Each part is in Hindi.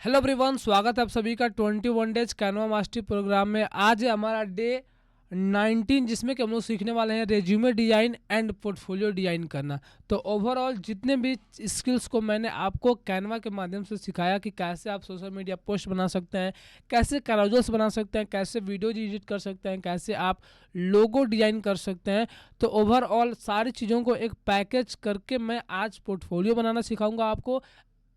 हेलो एवरीवन, स्वागत है आप सभी का 21 डेज कैनवा मास्टरी प्रोग्राम में। आज है हमारा डे 19 जिसमें कि हम लोग सीखने वाले हैं resume design and portfolio design करना। तो ओवरऑल जितने भी स्किल्स को मैंने आपको कैनवा के माध्यम से सिखाया कि कैसे आप सोशल मीडिया पोस्ट बना सकते हैं, कैसे कैरोजल्स बना सकते हैं, कैसे वीडियो एडिट कर सकते हैं, कैसे आप लोगो डिजाइन कर सकते हैं। तो ओवरऑल सारी चीज़ों को एक पैकेज करके मैं आज पोर्टफोलियो बनाना सिखाऊंगा आपको।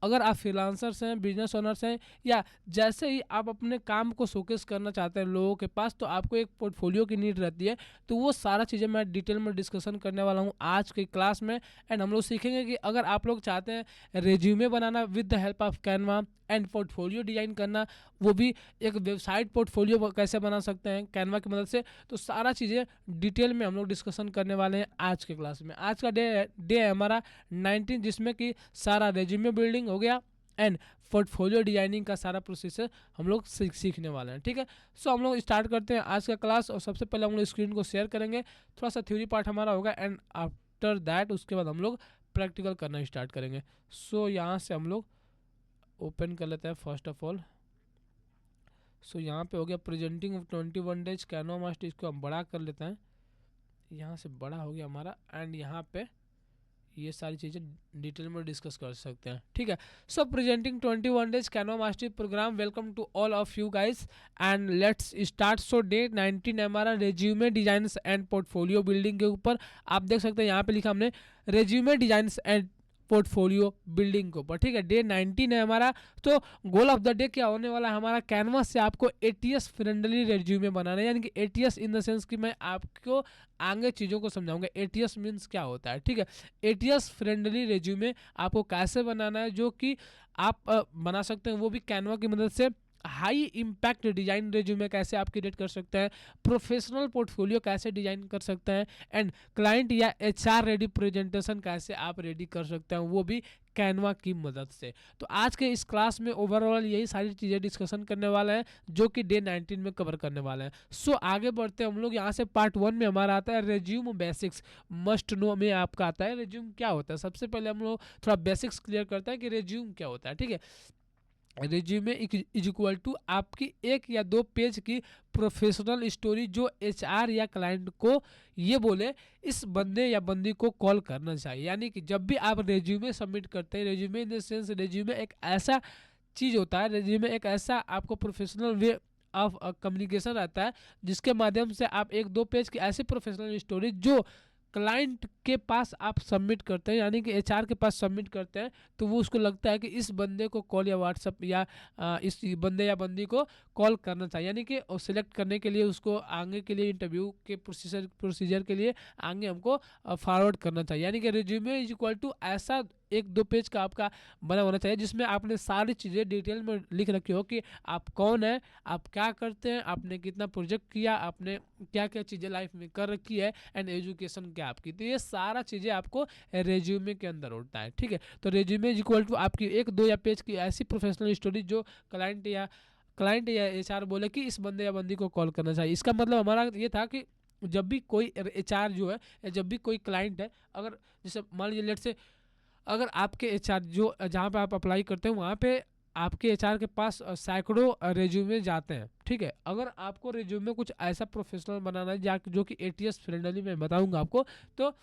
अगर आप फ्रीलांसर्स हैं, बिजनेस ओनर्स हैं, या जैसे ही आप अपने काम को शोकेस करना चाहते हैं लोगों के पास, तो आपको एक पोर्टफोलियो की नीड रहती है। तो वो सारा चीज़ें मैं डिटेल में डिस्कशन करने वाला हूँ आज की क्लास में। एंड हम लोग सीखेंगे कि अगर आप लोग चाहते हैं resume banana with the help of Canva and portfolio design करना, वो भी एक वेबसाइट पोर्टफोलियो कैसे बना सकते हैं कैनवा की मदद से, तो सारा चीज़ें डिटेल में हम लोग डिस्कशन करने वाले हैं आज के क्लास में। आज का डे है हमारा 19, जिसमें कि सारा रेज्यूमे बिल्डिंग हो गया एंड पोर्टफोलियो डिजाइनिंग का सारा प्रोसेसर हम लोग सीखने वाले हैं। ठीक है, सो हम लोग स्टार्ट करते हैं आज का क्लास। और सबसे पहले हम लोग स्क्रीन को शेयर करेंगे, थोड़ा सा थ्योरी पार्ट हमारा होगा एंड आफ्टर दैट उसके बाद हम लोग प्रैक्टिकल करना स्टार्ट करेंगे। सो यहाँ से हम लोग ओपन कर लेते हैं फर्स्ट ऑफ ऑल। सो यहाँ पे हो गया प्रेजेंटिंग 21 डेज कैनवा मास्टर, इसको हम बड़ा कर लेते हैं। यहाँ से बड़ा हो गया हमारा एंड यहाँ पे ये सारी चीज़ें डिटेल में डिस्कस कर सकते हैं। ठीक है, so presenting 21 days Canva mastery program, welcome to all of you guys and let's start. So day 19 हमारा resume designs and portfolio building के ऊपर। आप देख सकते हैं यहाँ पे लिखा हमने resume designs and portfolio building के ऊपर। ठीक है, डे 19 है हमारा। तो गोल ऑफ द डे क्या होने वाला है हमारा, कैनवास से आपको एटीएस फ्रेंडली रेज्यूमे बनाना है। यानी कि एटीएस इन द सेंस कि मैं आपको आगे चीज़ों को समझाऊंगा। एटीएस मीन्स क्या होता है। ठीक है, एटीएस फ्रेंडली रेज्यूमे आपको कैसे बनाना है, जो कि आप बना सकते हैं वो भी कैनवा की मदद से। हाई इम्पैक्ट डिजाइन रेज्यूमे कैसे आप क्रिएट कर सकते हैं, प्रोफेशनल पोर्टफोलियो कैसे डिजाइन कर सकते हैं, एंड क्लाइंट या एचआर रेडी प्रेजेंटेशन कैसे आप रेडी कर सकते हैं, वो भी कैनवा की मदद से। तो आज के इस क्लास में ओवरऑल यही सारी चीज़ें डिस्कशन करने वाले हैं, जो कि डे 19 में कवर करने वाले हैं। सो आगे बढ़ते हैं हम लोग। यहाँ से पार्ट 1 में हमारा आता है रेज्यूम बेसिक्स मस्ट नो में आपका आता है रेज्यूम क्या होता है। सबसे पहले हम लोग थोड़ा बेसिक्स क्लियर करते हैं कि रेज्यूम क्या होता है। ठीक है, रेज्यूमे इज इक्वल टू आपकी 1 या 2 पेज की प्रोफेशनल स्टोरी, जो एचआर या क्लाइंट को ये बोले इस बंदे या बंदी को कॉल करना चाहिए। यानी कि जब भी आप रेज्यूमे सबमिट करते हैं, resume in the sense resume एक ऐसा चीज़ होता है, रेज्यूमे एक ऐसा आपको प्रोफेशनल वे ऑफ कम्युनिकेशन रहता है, जिसके माध्यम से आप 1-2 पेज की ऐसी प्रोफेशनल स्टोरी जो क्लाइंट के पास आप सबमिट करते हैं, यानी कि एचआर के पास सबमिट करते हैं, तो वो उसको लगता है कि इस बंदे को कॉल या व्हाट्सअप या इस बंदे या बंदी को कॉल करना चाहिए। यानी कि सिलेक्ट करने के लिए उसको आगे के लिए इंटरव्यू के प्रोसीजर के लिए आगे हमको फॉरवर्ड करना चाहिए। यानी कि रिज्यूमे इज इक्वल टू ऐसा 1-2 पेज का आपका बना होना चाहिए, जिसमें आपने सारी चीज़ें डिटेल में लिख रखी हो कि आप कौन है, आप क्या करते हैं, आपने कितना प्रोजेक्ट किया, आपने क्या क्या चीज़ें लाइफ में कर रखी है, एंड एजुकेशन क्या आपकी। तो ये सारा चीज़ें आपको रेज्यूमे के अंदर होता है। ठीक है, तो रेज्यूमे इज इक्वल टू आपकी 1-2 या पेज की ऐसी प्रोफेशनल स्टोरी जो क्लाइंट या एचआर बोले कि इस बंदे या बंदी को कॉल करना चाहिए। इसका मतलब हमारा ये था कि जब भी कोई एचआर जो है, या जब भी कोई क्लाइंट है, अगर जैसे मान लीजिए लेट से अगर आपके एचआर जो जहाँ पे आप अप्लाई करते हैं वहाँ पे आपके एचआर के पास सैकड़ों रेज्यूमे जाते हैं। ठीक है, अगर आपको रेज्यूमे कुछ ऐसा प्रोफेशनल बनाना है जो कि एटीएस फ्रेंडली मैं बताऊंगा आपको, तो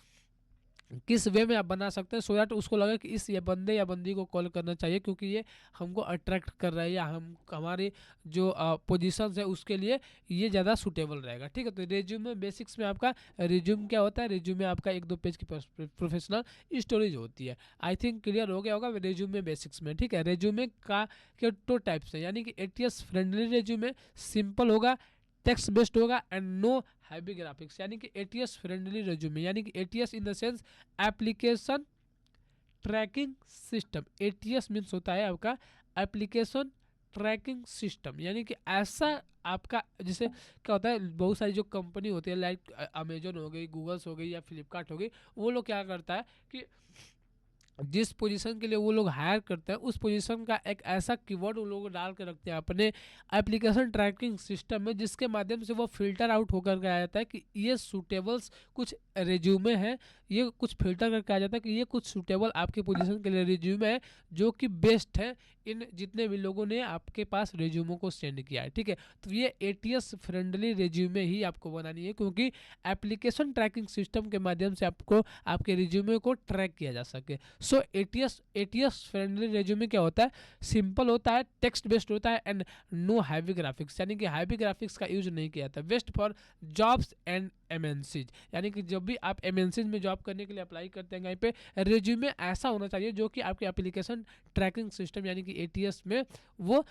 किस वे में आप बना सकते हैं सो दैट उसको लगे कि इस ये बंदे या बंदी को कॉल करना चाहिए, क्योंकि ये हमको अट्रैक्ट कर रहा है, या हम हमारी जो पोजीशंस है उसके लिए ये ज़्यादा सूटेबल रहेगा। ठीक है, तो रेज्यूमे बेसिक्स में आपका रेज्यूम क्या होता है, रेज्यूमे आपका 1-2 पेज की प्रोफेशनल स्टोरेज होती है। आई थिंक क्लियर हो गया होगा रेज्यूमे बेसिक्स में। ठीक है, रेज्यूमे का के 2 टाइप्स है, यानी कि एटीएस फ्रेंडली रेज्यूमे सिंपल होगा, टेक्स्ट बेस्ड होगा एंड नो हैवी ग्राफिक्स। यानी कि एटीएस फ्रेंडली रेज्यूमे, यानी कि ATS in the sense application tracking system. ATS means होता है आपका एप्लीकेशन ट्रैकिंग सिस्टम, यानी कि ऐसा आपका जैसे क्या होता है, बहुत सारी जो कंपनी होती है लाइक अमेजोन हो गई, गूगल्स हो गई या फ्लिपकार्ट हो गई, वो लोग क्या करता है कि जिस पोजीशन के लिए वो लोग हायर करते हैं उस पोजीशन का एक ऐसा कीवर्ड वो लोग डाल के रखते हैं अपने एप्लीकेशन ट्रैकिंग सिस्टम में, जिसके माध्यम से वो फिल्टर आउट होकर के आ जाता है कि ये सूटेबल्स कुछ रिज्यूमे हैं, ये कुछ फिल्टर करके आ जाता है कि ये कुछ सूटेबल आपके पोजीशन के लिए रिज्यूमे है जो कि बेस्ट है इन जितने भी लोगों ने आपके पास रिज्यूमो को सेंड किया है। ठीक है, तो ये एटीएस फ्रेंडली रिज्यूमे ही आपको बनानी है, क्योंकि एप्लीकेशन ट्रैकिंग सिस्टम के माध्यम से आपको आपके रिज्यूमे को ट्रैक किया जा सके। सो एटीएस फ्रेंडली रेज्यूमे क्या होता है, सिंपल होता है, टेक्स्ट बेस्ड होता है एंड नो हैवी ग्राफिक्स, यानी कि हैवी ग्राफिक्स का यूज नहीं किया जाता। Best for jobs and MNCs, यानी कि जब भी आप एमएनसीज में जॉब करने के लिए अप्लाई करते हैं कहीं पे, रेज्यूमे ऐसा होना चाहिए जो कि आपके एप्लीकेशन ट्रैकिंग सिस्टम यानी कि एटीएस में वो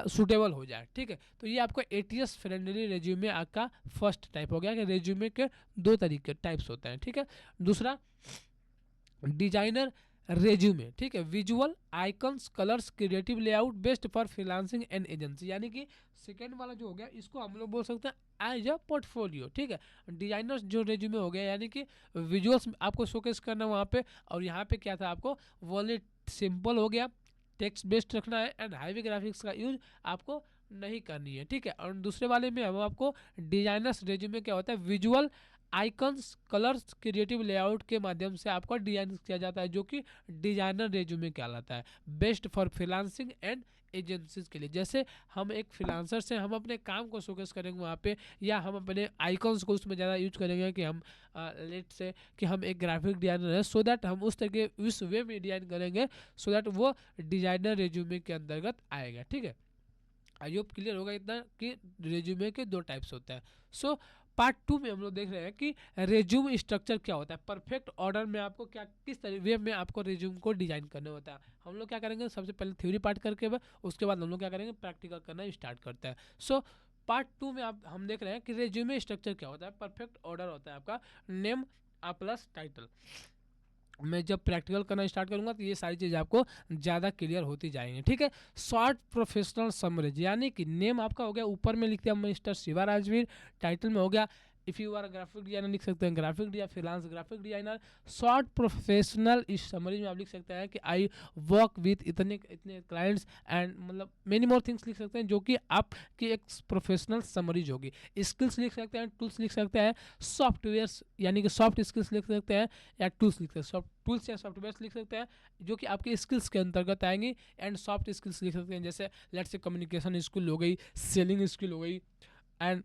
सूटेबल हो जाए। ठीक है, तो ये आपको एटीएस फ्रेंडली रेज्यूमे आपका फर्स्ट टाइप हो गया कि रेज्यूमे के दो तरीके टाइप्स होते हैं। ठीक है, दूसरा डिजाइनर रेज्यूमे। ठीक है, visual icons colours creative layout best for freelancing and agency, यानी कि सेकेंड वाला जो हो गया इसको हम लोग बोल सकते हैं एज अ पोर्टफोलियो। ठीक है, डिजाइनर्स जो रेज्यूमे हो गया यानी कि विजुअल्स आपको शोकेस करना वहाँ पे, और यहाँ पे क्या था आपको वॉलेट सिंपल हो गया, टेक्स्ट बेस्ड रखना है एंड हैवी ग्राफिक्स का यूज आपको नहीं करनी है। ठीक है, और दूसरे वाले में हम आपको डिजाइनर्स रेज्यूमे क्या होता है, visual icons colours creative layout के माध्यम से आपका डिजाइन किया जाता है जो कि डिजाइनर रेज्यूमे कहलाता है, best for freelancing and agencies के लिए। जैसे हम एक फ्रीलांसर से हम अपने काम को शोकेस करेंगे वहाँ पे, या हम अपने आइकन्स को उसमें ज़्यादा यूज करेंगे कि हम लेट से कि हम एक ग्राफिक डिजाइनर है, सो दैट हम उस तरीके उस वे में डिजाइन करेंगे सो दैट वो डिजाइनर रेज्यूमे के अंतर्गत आएगा। ठीक है, आई होप क्लियर होगा इतना कि रेज्यूमे के दो टाइप्स होते हैं। सो पार्ट 2 में हम लोग देख रहे हैं कि रेज्यूम स्ट्रक्चर क्या होता है, परफेक्ट ऑर्डर में आपको क्या किस तरीके में आपको रेज्यूम को डिजाइन करना होता है। हम लोग क्या करेंगे, सबसे पहले थ्योरी पार्ट करके उसके बाद हम लोग क्या करेंगे, प्रैक्टिकल करना स्टार्ट करते हैं। सो पार्ट 2 में आप हम देख रहे हैं कि रेज्यूमे स्ट्रक्चर क्या होता है। परफेक्ट ऑर्डर होता है आपका नेम प्लस टाइटल। मैं जब प्रैक्टिकल करना स्टार्ट करूंगा तो ये सारी चीज़ आपको ज़्यादा क्लियर होती जाएंगी। ठीक है, शॉर्ट प्रोफेशनल समरेज, यानी कि नेम आपका हो गया ऊपर में लिखते हैं मिस्टर शिवा राजवीर, टाइटल में हो गया if you are graphic designer लिख सकते हैं graphic designer, freelance graphic designer. Short professional इस समरी में आप लिख सकते हैं कि आई वर्क विथ इतने इतने क्लाइंट्स एंड मतलब मेनी मोर थिंग्स लिख सकते हैं जो कि आपकी एक प्रोफेशनल समरीज होगी। स्किल्स लिख सकते हैं, टूल्स लिख सकते हैं, सॉफ्टवेयर्स यानी कि सॉफ्ट स्किल्स लिख सकते हैं या टूल्स लिख सकते हैं, सॉफ्ट टूल्स या सॉफ्टवेयर्स लिख सकते हैं जो कि आपके स्किल्स के अंतर्गत आएंगी। एंड सॉफ्ट स्किल्स लिख सकते हैं जैसे लेट्स से कम्युनिकेशन स्किल हो गई, सेलिंग स्किल हो गई, एंड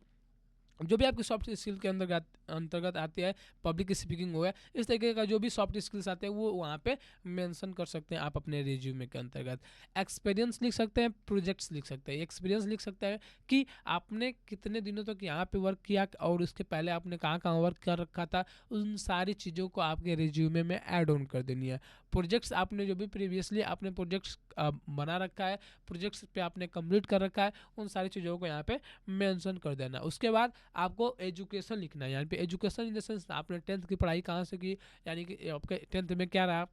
जो भी आपकी सॉफ्ट स्किल के अंतर्गत आती है, पब्लिक स्पीकिंग हो गया, इस तरीके का जो भी सॉफ्ट स्किल्स आते हैं वो वहाँ पे मेंशन कर सकते हैं आप अपने रिज्यूमे के अंतर्गत। एक्सपीरियंस लिख सकते हैं, प्रोजेक्ट्स लिख सकते हैं। एक्सपीरियंस लिख सकते हैं कि आपने कितने दिनों तक यहाँ पे वर्क किया और उसके पहले आपने कहाँ कहाँ वर्क कर रखा था, उन सारी चीज़ों को आपके रिज्यूमे में ऐड ऑन कर देनी है। प्रोजेक्ट्स आपने जो भी प्रीवियसली आपने प्रोजेक्ट्स बना रखा है, प्रोजेक्ट्स पे आपने कंप्लीट कर रखा है, उन सारी चीज़ों को यहाँ पे मेंशन कर देना। उसके बाद आपको एजुकेशन लिखना है, यहाँ पे एजुकेशन इन द सेंस आपने 10th की पढ़ाई कहाँ से की, यानी कि आपके 10th में क्या रहा,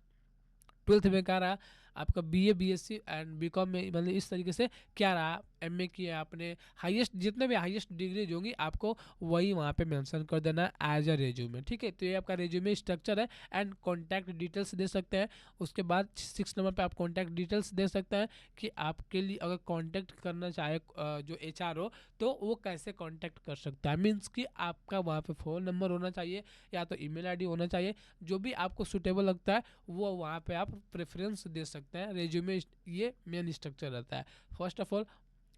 12th में क्या रहा, आपका बीए बीएससी एंड बीकॉम में मतलब इस तरीके से क्या रहा, एमए किया आपने, हाईएस्ट जितने भी हाईएस्ट डिग्री होंगी आपको वही वहाँ पे मेंशन कर देना एज अ रेज्यूमे। ठीक है, तो ये आपका रेज्यूमे स्ट्रक्चर है। एंड कॉन्टैक्ट डिटेल्स दे सकते हैं। उसके बाद 6 नंबर पे आप कॉन्टैक्ट डिटेल्स दे सकते हैं कि आपके लिए अगर कॉन्टैक्ट करना चाहे जो एचआर हो तो वो कैसे कॉन्टैक्ट कर सकता है। मीन्स कि आपका वहाँ पे फ़ोन नंबर होना चाहिए या तो ईमेल आईडी होना चाहिए, जो भी आपको सूटेबल लगता है वो वहाँ पे आप प्रेफरेंस दे सकते हैं। रेज्यूमे ये मेन स्ट्रक्चर रहता है। First of all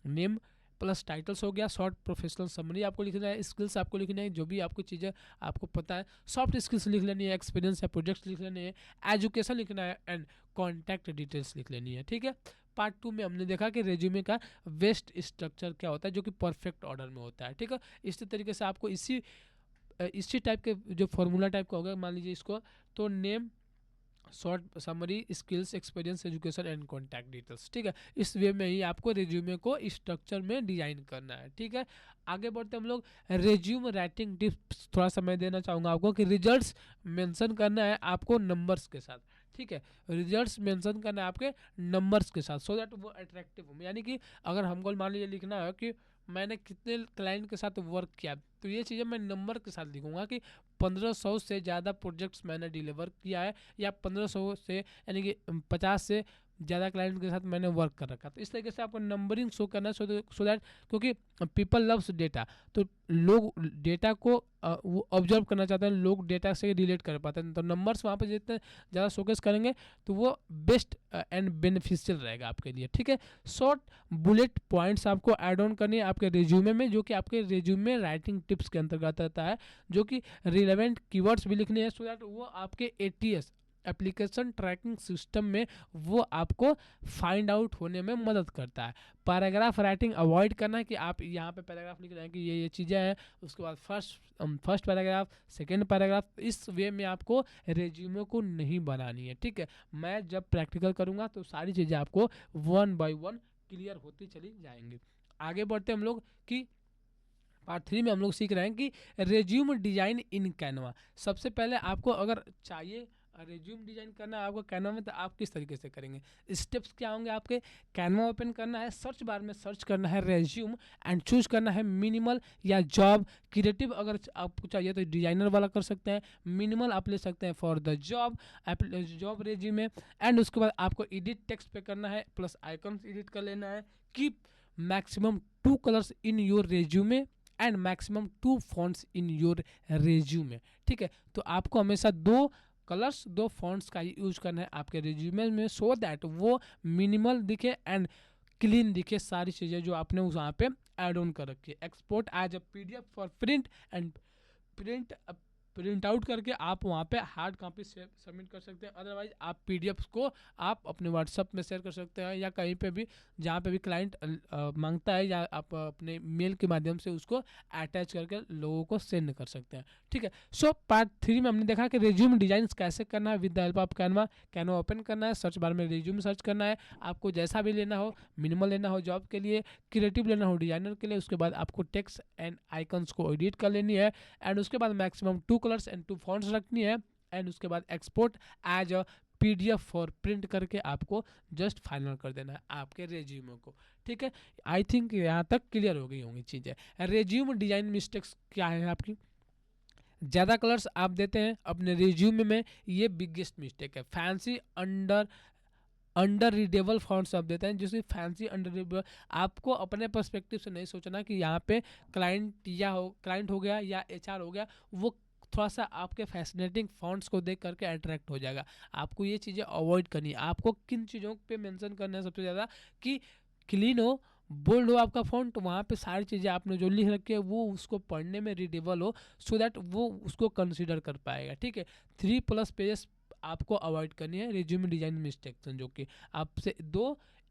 name plus titles हो गया, शॉर्ट प्रोफेशनल समरी आपको लिखना है, स्किल्स आपको लिखना है, जो भी आपको चीज़ें आपको पता है, सॉफ्ट स्किल्स लिख लेनी है, एक्सपीरियंस या प्रोजेक्ट्स लिख लेने हैं, एजुकेशन लिखना है एंड कॉन्टैक्ट डिटेल्स लिख लेनी है। ठीक है, पार्ट 2 में हमने देखा कि रेज्यूमे का वेस्ट स्ट्रक्चर क्या होता है जो कि परफेक्ट ऑर्डर में होता है। ठीक है, इसी तरीके से आपको इसी टाइप के जो फॉर्मूला टाइप का होगा, मान लीजिए इसको तो name short summary skills experience education and contact details. ठीक है, इस वे में ही आपको रिज्यूमे को स्ट्रक्चर में डिजाइन करना है। ठीक है, आगे बढ़ते हम लोग रिज्यूम राइटिंग टिप्स थोड़ा सा मैं देना चाहूँगा आपको कि रिजल्ट्स मेंशन करना है आपको नंबर्स के साथ। ठीक है, रिजल्ट्स मेंशन करना है आपके नंबर्स के साथ सो दैट वो अट्रैक्टिव हो, यानी कि अगर हमको मान लीजिए लिखना है कि मैंने कितने क्लाइंट के साथ वर्क किया, तो ये चीज़ें मैं नंबर के साथ लिखूंगा कि 1500 से ज़्यादा प्रोजेक्ट्स मैंने डिलीवर किया है, या 1500 से यानी कि 50 से ज़्यादा क्लाइंट के साथ मैंने वर्क कर रखा। तो इस तरीके से आपको नंबरिंग शो करना है, सो दैट, क्योंकि पीपल लव्स डेटा, तो लोग डेटा को वो ऑब्जर्व करना चाहते हैं, लोग डेटा से रिलेट कर पाते हैं। तो नंबर्स वहाँ पे जितने ज़्यादा शोकेस करेंगे तो वो बेस्ट एंड बेनिफिशियल रहेगा आपके लिए, ठीक है। शॉर्ट बुलेट पॉइंट्स आपको ऐड ऑन करनी है आपके रिज्यूमे में, जो कि आपके रिज्यूमे राइटिंग टिप्स के अंतर्गत आता है, जो कि रिलेवेंट कीवर्ड्स भी लिखने हैं, सो दैट वो आपके ATS एप्लीकेशन ट्रैकिंग सिस्टम में वो आपको फाइंड आउट होने में मदद करता है। पैराग्राफ राइटिंग अवॉइड करना है कि आप यहाँ पे पैराग्राफ लिख रहे हैं कि ये चीज़ें हैं, उसके बाद फर्स्ट पैराग्राफ, सेकेंड पैराग्राफ, इस वे में आपको रेज्यूमे को नहीं बनानी है, ठीक है। मैं जब प्रैक्टिकल करूँगा तो सारी चीज़ें आपको 1 बाय 1 क्लियर होती चली जाएंगी। आगे बढ़ते हम लोग कि पार्ट 3 में हम लोग सीख रहे हैं कि रेज्यूम डिजाइन इन कैनवा। सबसे पहले आपको अगर चाहिए रेज्यूम डिजाइन करना है आपको कैनवा में, तो आप किस तरीके से करेंगे, स्टेप्स क्या होंगे आपके। कैनवा ओपन करना है, सर्च बार में सर्च करना है रेज्यूम एंड चूज करना है मिनिमल या जॉब। क्रिएटिव अगर आपको चाहिए तो डिजाइनर वाला कर सकते हैं, मिनिमल आप ले सकते हैं for the job resume. And उसके बाद आपको एडिट टेक्स्ट पे करना है, प्लस आइकन्स एडिट कर लेना है। Keep maximum 2 colours in your resume and maximum 2 fonts in your resume, ठीक है। तो आपको हमेशा 2 कलर्स 2 फॉन्ट्स का ही यूज करना है आपके रिज्यूमे में, सो दैट वो मिनिमल दिखे एंड क्लीन दिखे सारी चीज़ें जो आपने उस वहाँ पे ऐड ऑन कर रखी है। Export as a PDF for print and print out करके आप वहाँ पे हार्ड कॉपी सबमिट कर सकते हैं। अदरवाइज आप PDF को आप अपने व्हाट्सअप में शेयर कर सकते हैं, या कहीं पे भी जहाँ पे भी क्लाइंट मांगता है, या आप अपने मेल के माध्यम से उसको अटैच करके लोगों को सेंड कर सकते हैं, ठीक है। सो पार्ट 3 में हमने देखा कि रिज्यूम डिजाइन कैसे करना है with the help of Canva open करना है, सर्च बार में रिज्यूम सर्च करना है, आपको जैसा भी लेना हो, मिनिमल लेना हो जॉब के लिए, क्रिएटिव लेना हो डिजाइनर के लिए, उसके बाद आपको टेक्स्ट एंड आइकन्स को एडिट कर लेनी है, एंड उसके बाद मैक्सिमम 2 कलर्स एंड 2 फॉन्ट्स रखनी है, एंड उसके बाद export as a PDF for print करके आपको जस्ट फाइनल कर देना है आपके रेज्यूमे को, ठीक है। आई थिंक यहाँ तक क्लियर हो गई होंगी चीज़ें। रेज्यूम डिजाइन मिस्टेक्स क्या है आपकी, ज़्यादा कलर्स आप देते हैं अपने रिज्यूमे में, ये बिगेस्ट मिस्टेक है। फैंसी अंडर रीडेबल फॉन्ट्स आप देते हैं, जिससे फैंसी अंडर रीडेबल, आपको अपने पर्सपेक्टिव से नहीं सोचना कि यहाँ पे क्लाइंट हो गया या HR हो गया, वो थोड़ा सा आपके फैसिनेटिंग फॉन्ट्स को देख करके अट्रैक्ट हो जाएगा। आपको ये चीज़ें अवॉइड करनी है। आपको किन चीज़ों पे मेंशन करना है सबसे ज़्यादा, कि क्लीन हो, बोल्ड हो आपका फॉन्ट, वहाँ पे सारी चीज़ें आपने जो लिख रखी है वो उसको पढ़ने में रीडेबल हो, सो दैट वो उसको कंसिडर कर पाएगा, ठीक है। 3+ पेजेस आपको अवॉइड करनी है रिज्यूम डिजाइन मिस्टेक्स, जो कि आपसे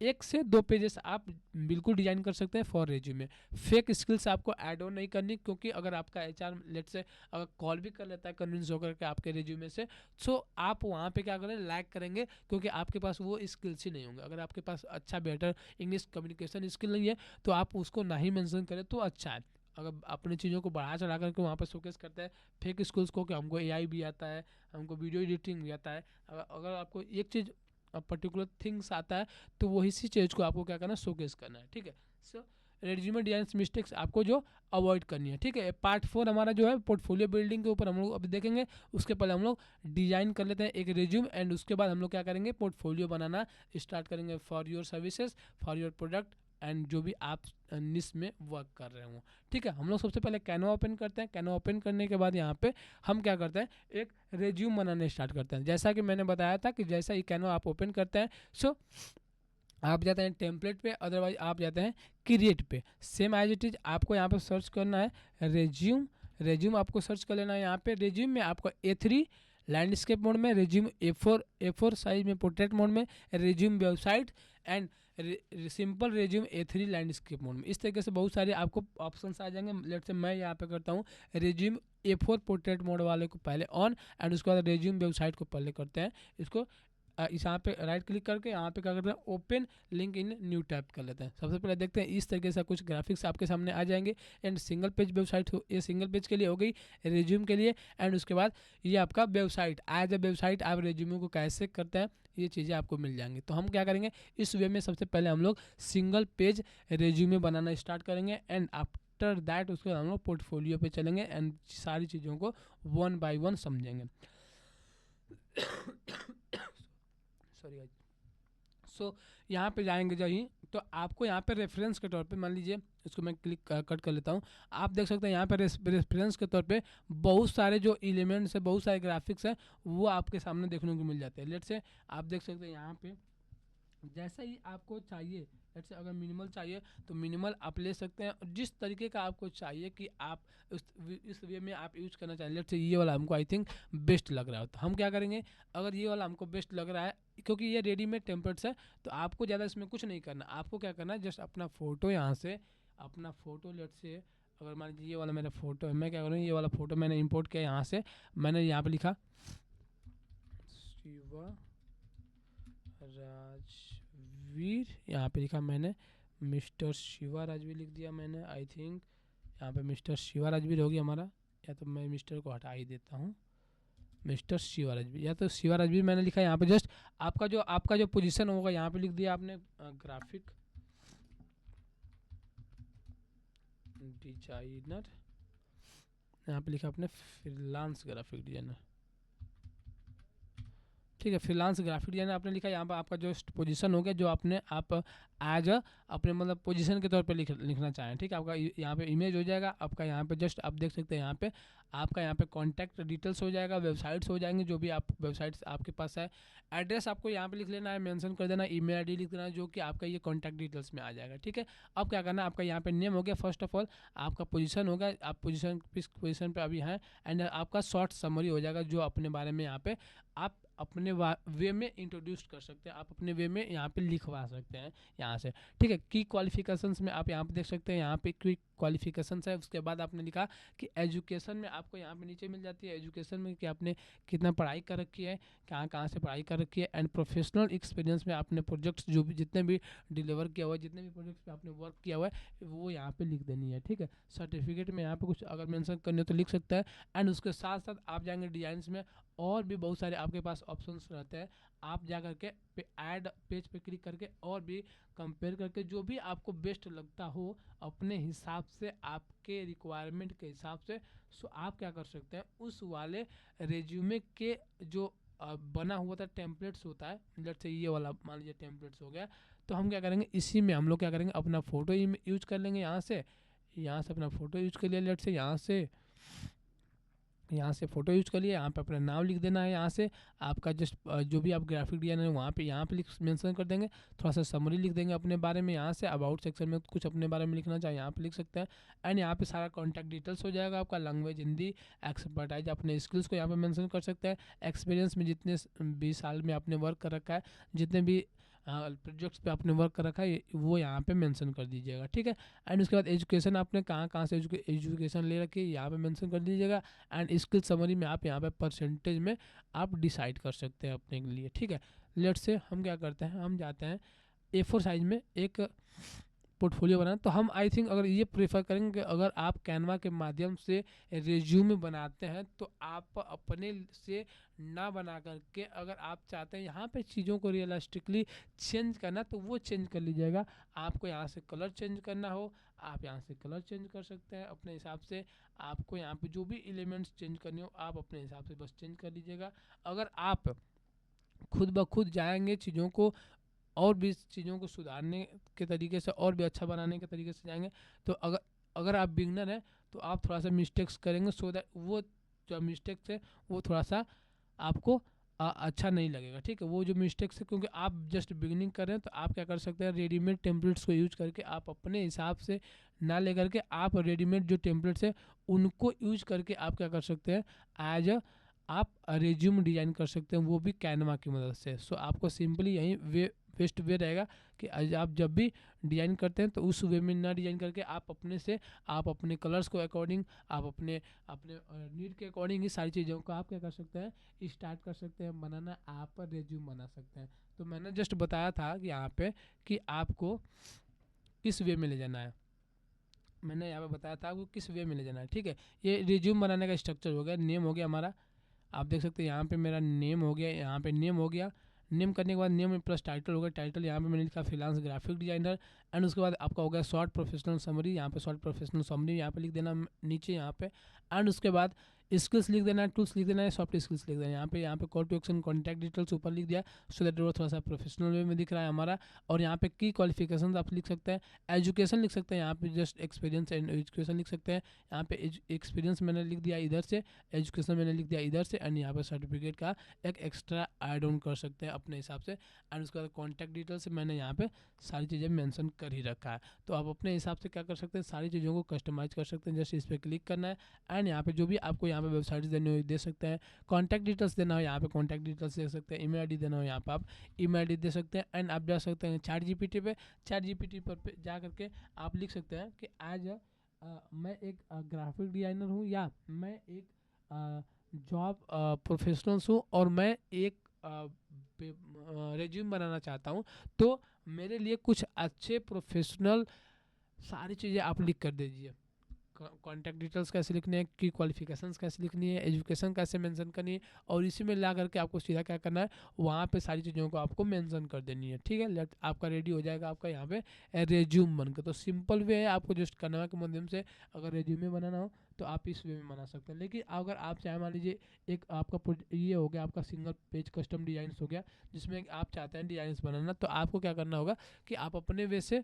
1 से 2 पेजेस आप बिल्कुल डिजाइन कर सकते हैं फॉर रिज्यूमे। फेक स्किल्स आपको ऐड ऑन नहीं करनी, क्योंकि अगर आपका HR लेट से अगर कॉल भी कर लेता है कन्विंस होकर के आपके रिज्यूमे से, सो आप वहाँ पे क्या करें, लैग करेंगे, क्योंकि आपके पास वो स्किल्स ही नहीं होंगे। अगर आपके पास अच्छा बेटर इंग्लिश कम्युनिकेशन स्किल नहीं है तो आप उसको नहीं मेंशन करें तो अच्छा है। अगर अपनी चीज़ों को बढ़ा चढ़ा करके वहाँ पर शोकेस करते हैं फेक स्किल्स को, कि हमको AI भी आता है, हमको वीडियो एडिटिंग भी आता है, अगर आपको एक चीज़ पर्टिकुलर थिंग्स आता है तो वही सी चीज़ को आपको क्या करना है, शोकेस करना है, ठीक है। सो रेज्यूमे डिजाइन मिस्टेक्स आपको जो अवॉइड करनी है, ठीक है। पार्ट 4 हमारा जो है पोर्टफोलियो बिल्डिंग के ऊपर हम लोग अभी देखेंगे। उसके पहले हम लोग डिजाइन कर लेते हैं एक रिज्यूम, एंड उसके बाद हम लोग क्या करेंगे, पोर्टफोलियो बनाना स्टार्ट करेंगे for your services, for your product and जो भी आप निश में वर्क कर रहे हो, ठीक है। हम लोग सबसे पहले कैनवा ओपन करते हैं। कैनवा ओपन करने के बाद यहाँ पे हम क्या करते हैं, एक रेज्यूम बनाने स्टार्ट करते हैं। जैसा कि मैंने बताया था कि जैसा ही कैनवा आप ओपन करते हैं, सो आप जाते हैं टेम्पलेट पे, अदरवाइज आप जाते हैं क्रिएट पे। सेम एज इट इज आपको यहाँ पे सर्च करना है रेज्यूम आपको सर्च कर लेना है। यहाँ पे रेज्यूम में आपको A3 लैंडस्केप मोड में, रेज्यूम A4 साइज में पोर्ट्रेट मोड में, resume website and simple resume A3 landscape mode में। इस तरीके से बहुत सारे आपको ऑप्शंस आ जाएंगे। लेट से मैं यहाँ पे करता हूँ रेज्यूम A4 पोर्ट्रेट मोड वाले को पहले ऑन, एंड उसके बाद रेज्यूम वेबसाइट को पहले करते हैं इसको इस यहाँ पे राइट क्लिक करके यहाँ पे क्या करते हैं, open link in new tab कर लेते हैं। सबसे पहले देखते हैं इस तरीके से कुछ ग्राफिक्स आपके सामने आ जाएंगे। एंड सिंगल पेज वेबसाइट ये सिंगल पेज के लिए हो गई, रिज्यूम के लिए। एंड उसके बाद ये आपका वेबसाइट, एज ए वेबसाइट आप रिज्यूम को कैसे करते हैं ये चीज़ें आपको मिल जाएंगी। तो हम क्या करेंगे इस वे में, सबसे पहले हम लोग सिंगल पेज रिज्यूमे बनाना स्टार्ट करेंगे। एंड आफ्टर दैट उसके बाद हम लोग पोर्टफोलियो पे चलेंगे एंड सारी चीज़ों को वन बाय वन समझेंगे। Sorry guys. सो यहाँ पे जाएंगे जब ही, तो आपको यहाँ पे रेफरेंस के तौर पे मान लीजिए, इसको मैं क्लिक कट कर लेता हूँ। आप देख सकते हैं यहाँ पे रेफरेंस के तौर पे बहुत सारे जो एलिमेंट्स है, बहुत सारे ग्राफिक्स हैं, वो आपके सामने देखने को मिल जाते हैं। लेट से आप देख सकते हैं यहाँ पे जैसा ही आपको चाहिए, लेट से अगर मिनिमल चाहिए तो मिनिमल आप ले सकते हैं। जिस तरीके का आपको चाहिए कि आप इस वे में आप यूज करना चाहिए। लेट से ये वाला हमको आई थिंक बेस्ट लग रहा है, तो हम क्या करेंगे, अगर ये वाला हमको बेस्ट लग रहा है क्योंकि ये रेडीमेड टेम्पलेट्स है, तो आपको ज़्यादा इसमें कुछ नहीं करना। आपको क्या करना है, जस्ट अपना फ़ोटो यहाँ से, अपना फ़ोटो लेट से अगर मान लीजिए ये वाला मेरा फ़ोटो है, मैं क्या करूँ, ये वाला फ़ोटो मैंने इंपोर्ट किया यहाँ से। मैंने यहाँ पे लिखा शिवा राजवीर, यहाँ पे लिखा मैंने मिस्टर शिवा राजवीर लिख दिया मैंने। आई थिंक यहाँ पे मिस्टर शिवा राजवीर होगी हमारा, या तो मैं मिस्टर को हटा ही देता हूँ, मिस्टर शिवा राजवीर, या तो शिवा राजवीर मैंने लिखा यहाँ पे। जस्ट आपका जो पोजीशन होगा यहाँ पे लिख दिया आपने ग्राफिक डिजाइनर, यहाँ पे लिखा आपने फ्रीलांस ग्राफिक डिजाइनर, ठीक है, फ्रीलांस ग्राफिक डिजाइनर आपने लिखा। यहाँ पर आपका जो पोजीशन हो गया, जो आपने आप एज अपने मतलब पोजीशन के तौर पे लिखना चाहें, ठीक है। आपका यहाँ पे इमेज हो जाएगा, आपका यहाँ पे जस्ट आप देख सकते हैं यहाँ पे आपका यहाँ पे कॉन्टैक्ट डिटेल्स हो जाएगा, वेबसाइट्स हो जाएंगे, जो भी आप वेबसाइट्स आपके पास है। एड्रेस आपको यहाँ पे लिख लेना है, मेंशन कर देना, ईमेल आईडी लिख देना है, जो कि आपका ये कॉन्टैक्ट डिटेल्स में आ जाएगा, ठीक है। अब क्या करना है, आपका यहाँ पे नेम हो गया, फर्स्ट ऑफ ऑल आपका पोजीशन होगा, आप पोजीशन पे अभी हैं। एंड आपका शॉर्ट समरी हो जाएगा, जो अपने बारे में यहाँ पे आप अपने वे में इंट्रोड्यूस कर सकते हैं, आप अपने वे में यहाँ पे लिखवा सकते हैं यहाँ से, ठीक है। की क्वालिफिकेशंस में आप यहाँ पे देख सकते हैं, यहाँ पे की क्वालिफिकेशंस है। उसके बाद आपने लिखा कि एजुकेशन में आपको यहाँ पे नीचे मिल जाती है, एजुकेशन में कि आपने कितना पढ़ाई कर रखी है, कहाँ कहाँ से पढ़ाई कर रखी है। एंड प्रोफेशनल एक्सपीरियंस में आपने प्रोजेक्ट्स जो भी जितने भी डिलीवर किया हुआ है, जितने भी प्रोजेक्ट्स पे आपने वर्क किया हुआ है, वो यहाँ पे लिख देनी है, ठीक है। सर्टिफिकेट में यहाँ पे कुछ अगर मेंशन करने हो तो लिख सकता है। एंड उसके साथ साथ आप जाएंगे डिजाइंस में, और भी बहुत सारे आपके पास ऑप्शंस रहते हैं। आप जा करके ऐड पेज पे क्लिक करके और भी कंपेयर करके जो भी आपको बेस्ट लगता हो अपने हिसाब से, आपके रिक्वायरमेंट के हिसाब से, सो आप क्या कर सकते हैं, उस वाले रेज्यूमे के जो बना हुआ था टेम्पलेट्स होता है, लेट्स से ये वाला मान लीजिए टेम्पलेट्स हो गया, तो हम क्या करेंगे, इसी में हम लोग क्या करेंगे, अपना फ़ोटो यूज कर लेंगे। यहाँ से अपना फ़ोटो यूज कर लिया, लेट्स से यहाँ से फ़ोटो यूज कर लिया, यहाँ पे अपना नाम लिख देना है। यहाँ से आपका जस्ट जो भी आप ग्राफिक डिजाइनर है वहाँ पे यहाँ पे मेंशन कर देंगे, थोड़ा सा समरी लिख देंगे अपने बारे में। यहाँ से अबाउट सेक्शन में कुछ अपने बारे में लिखना चाहिए, यहाँ पे लिख सकते हैं। एंड यहाँ पे सारा कॉन्टैक्ट डिटेल्स हो जाएगा आपका, लैंग्वेज हिंदी, एक्सपर्टाइज अपने स्किल्स को यहाँ पे मेंशन कर सकते हैं। एक्सपीरियंस में जितने 20 साल में आपने वर्क कर रखा है, जितने भी प्रोजेक्ट्स पे आपने वर्क कर रखा है, वो यहाँ पे मेंशन कर दीजिएगा, ठीक है। एंड उसके बाद एजुकेशन आपने कहाँ कहाँ से एजुकेशन ले रखी है, यहाँ पे मेंशन कर दीजिएगा। एंड स्किल समरी में आप यहाँ पे परसेंटेज में आप डिसाइड कर सकते हैं अपने लिए, ठीक है। लेट्स से हम क्या करते हैं, हम जाते हैं A4 साइज में एक पोर्टफोलियो बनाना। तो हम आई थिंक अगर ये प्रेफर करेंगे कि अगर आप कैनवा के माध्यम से रिज्यूमे बनाते हैं, तो आप अपने से ना बना करके, अगर आप चाहते हैं यहाँ पे चीज़ों को रियलिस्टिकली चेंज करना, तो वो चेंज कर लीजिएगा। आपको यहाँ से कलर चेंज करना हो, आप यहाँ से कलर चेंज कर सकते हैं अपने हिसाब से। आपको यहाँ पे जो भी एलिमेंट्स चेंज करने हो, आप अपने हिसाब से बस चेंज कर लीजिएगा। अगर आप खुद ब खुद जाएंगे चीज़ों को और भी चीज़ों को सुधारने के तरीके से, और भी अच्छा बनाने के तरीके से जाएंगे, तो अगर आप बिगनर हैं तो आप थोड़ा सा मिस्टेक्स करेंगे, सो दैट वो जो मिस्टेक्स है वो थोड़ा सा आपको अच्छा नहीं लगेगा, ठीक है। वो जो मिस्टेक्स है, क्योंकि आप जस्ट बिगनिंग कर रहे हैं, तो आप क्या कर सकते हैं, रेडीमेड टेम्पलेट्स को यूज करके आप अपने हिसाब से ना लेकर के, आप रेडीमेड जो टेम्पलेट्स है उनको यूज करके आप क्या कर सकते हैं, एज आप रिज्यूम डिज़ाइन कर सकते हैं, वो भी कैनवा की मदद से। सो आपको सिंपली यहीं बेस्ट वे रहेगा कि आप जब भी डिज़ाइन करते हैं तो उस वे में ना डिज़ाइन करके आप अपने से, आप अपने कलर्स को अकॉर्डिंग, आप अपने अपने नीड के अकॉर्डिंग ही सारी चीज़ों को आप क्या कर सकते हैं, स्टार्ट कर सकते हैं बनाना, आप रेज्यूम बना सकते हैं। तो मैंने जस्ट बताया था कि यहाँ पे कि आपको किस वे में ले जाना है, मैंने यहाँ पे बताया था आपको किस वे में ले जाना है, ठीक है। ये रिज्यूम बनाने का स्ट्रक्चर हो गया, नेम हो गया हमारा, आप देख सकते हैं यहाँ पे मेरा नेम हो गया, यहाँ पे नेम हो गया, नेम करने के बाद नेम प्लस टाइटल हो गया, टाइटल यहाँ पे मैंने लिखा फ्रीलांस ग्राफिक डिजाइनर, एंड उसके बाद आपका हो गया शॉर्ट प्रोफेशनल समरी, यहाँ पे शॉर्ट प्रोफेशनल समरी यहाँ पे लिख देना नीचे यहाँ पे, एंड उसके बाद स्किल्स लिख देना है, टूल्स लिख देना है, सॉफ्ट स्किल्स लिख देना है, यहाँ पे call to action contact details ऊपर लिख दिया, सो दैट वो थोड़ा सा प्रोफेशनल वे में दिख रहा है हमारा। और यहाँ पे की क्वालिफिकेशन आप लिख सकते हैं, एजुकेशन लिख सकते हैं, यहाँ पे जस्ट एक्सपीरियंस एंड एजुकेशन लिख सकते हैं, यहाँ पे एक्सपीरियंस मैंने लिख दिया इधर से, एजुकेशन मैंने लिख दिया इधर से, एंड यहाँ पे सर्टिफिकेट का एक एक्स्ट्रा ऐड ऑन कर सकते हैं अपने हिसाब से, एंड उसके बाद कॉन्टैक्ट डिटेल्स मैंने यहाँ पे सारी चीज़ें मेंशन कर ही रखा है। तो आप अपने हिसाब से क्या कर सकते हैं, सारी चीज़ों को कस्टमाइज़ कर सकते हैं, जस्ट इस पर क्लिक करना है, एंड यहाँ पे जो भी आपको यहाँ पे वेबसाइट्स देने हो दे सकते हैं, कॉन्टैक्ट डिटेल्स देना हो यहाँ पे कॉन्टैक्ट डिटेल्स दे सकते हैं, ईमेल आईडी देना हो यहाँ पे आप ईमेल आईडी दे सकते हैं, एंड आप जा सकते हैं चैट जीपीटी पे, चैट जीपीटी पर जा करके आप लिख सकते हैं कि आज मैं एक ग्राफिक डिज़ाइनर हूँ, या मैं एक जॉब प्रोफेशनल्स हूँ, और मैं एक रेज्यूम बनाना चाहता हूँ, तो मेरे लिए कुछ अच्छे प्रोफेशनल सारी चीज़ें आप लिख कर दीजिए। कॉन्टैक्ट डिटेल्स कैसे लिखनी है, की क्वालिफिकेशंस कैसे लिखनी है, एजुकेशन कैसे मेंशन करनी है, और इसी में ला करके आपको सीधा क्या करना है, वहाँ पे सारी चीज़ों को आपको मेंशन कर देनी है, ठीक है। लेट आपका रेडी हो जाएगा आपका यहाँ पे रेज्यूम बनकर। तो सिंपल वे है, आपको जस्ट करना के माध्यम से अगर रेज्यूमे बनाना हो तो आप इस वे में बना सकते हैं। लेकिन अगर आप चाहे, मान लीजिए एक आपका ये हो गया आपका सिंगल पेज कस्टम डिजाइन हो गया, जिसमें आप चाहते हैं डिजाइन बनाना, तो आपको क्या करना होगा कि आप अपने वे से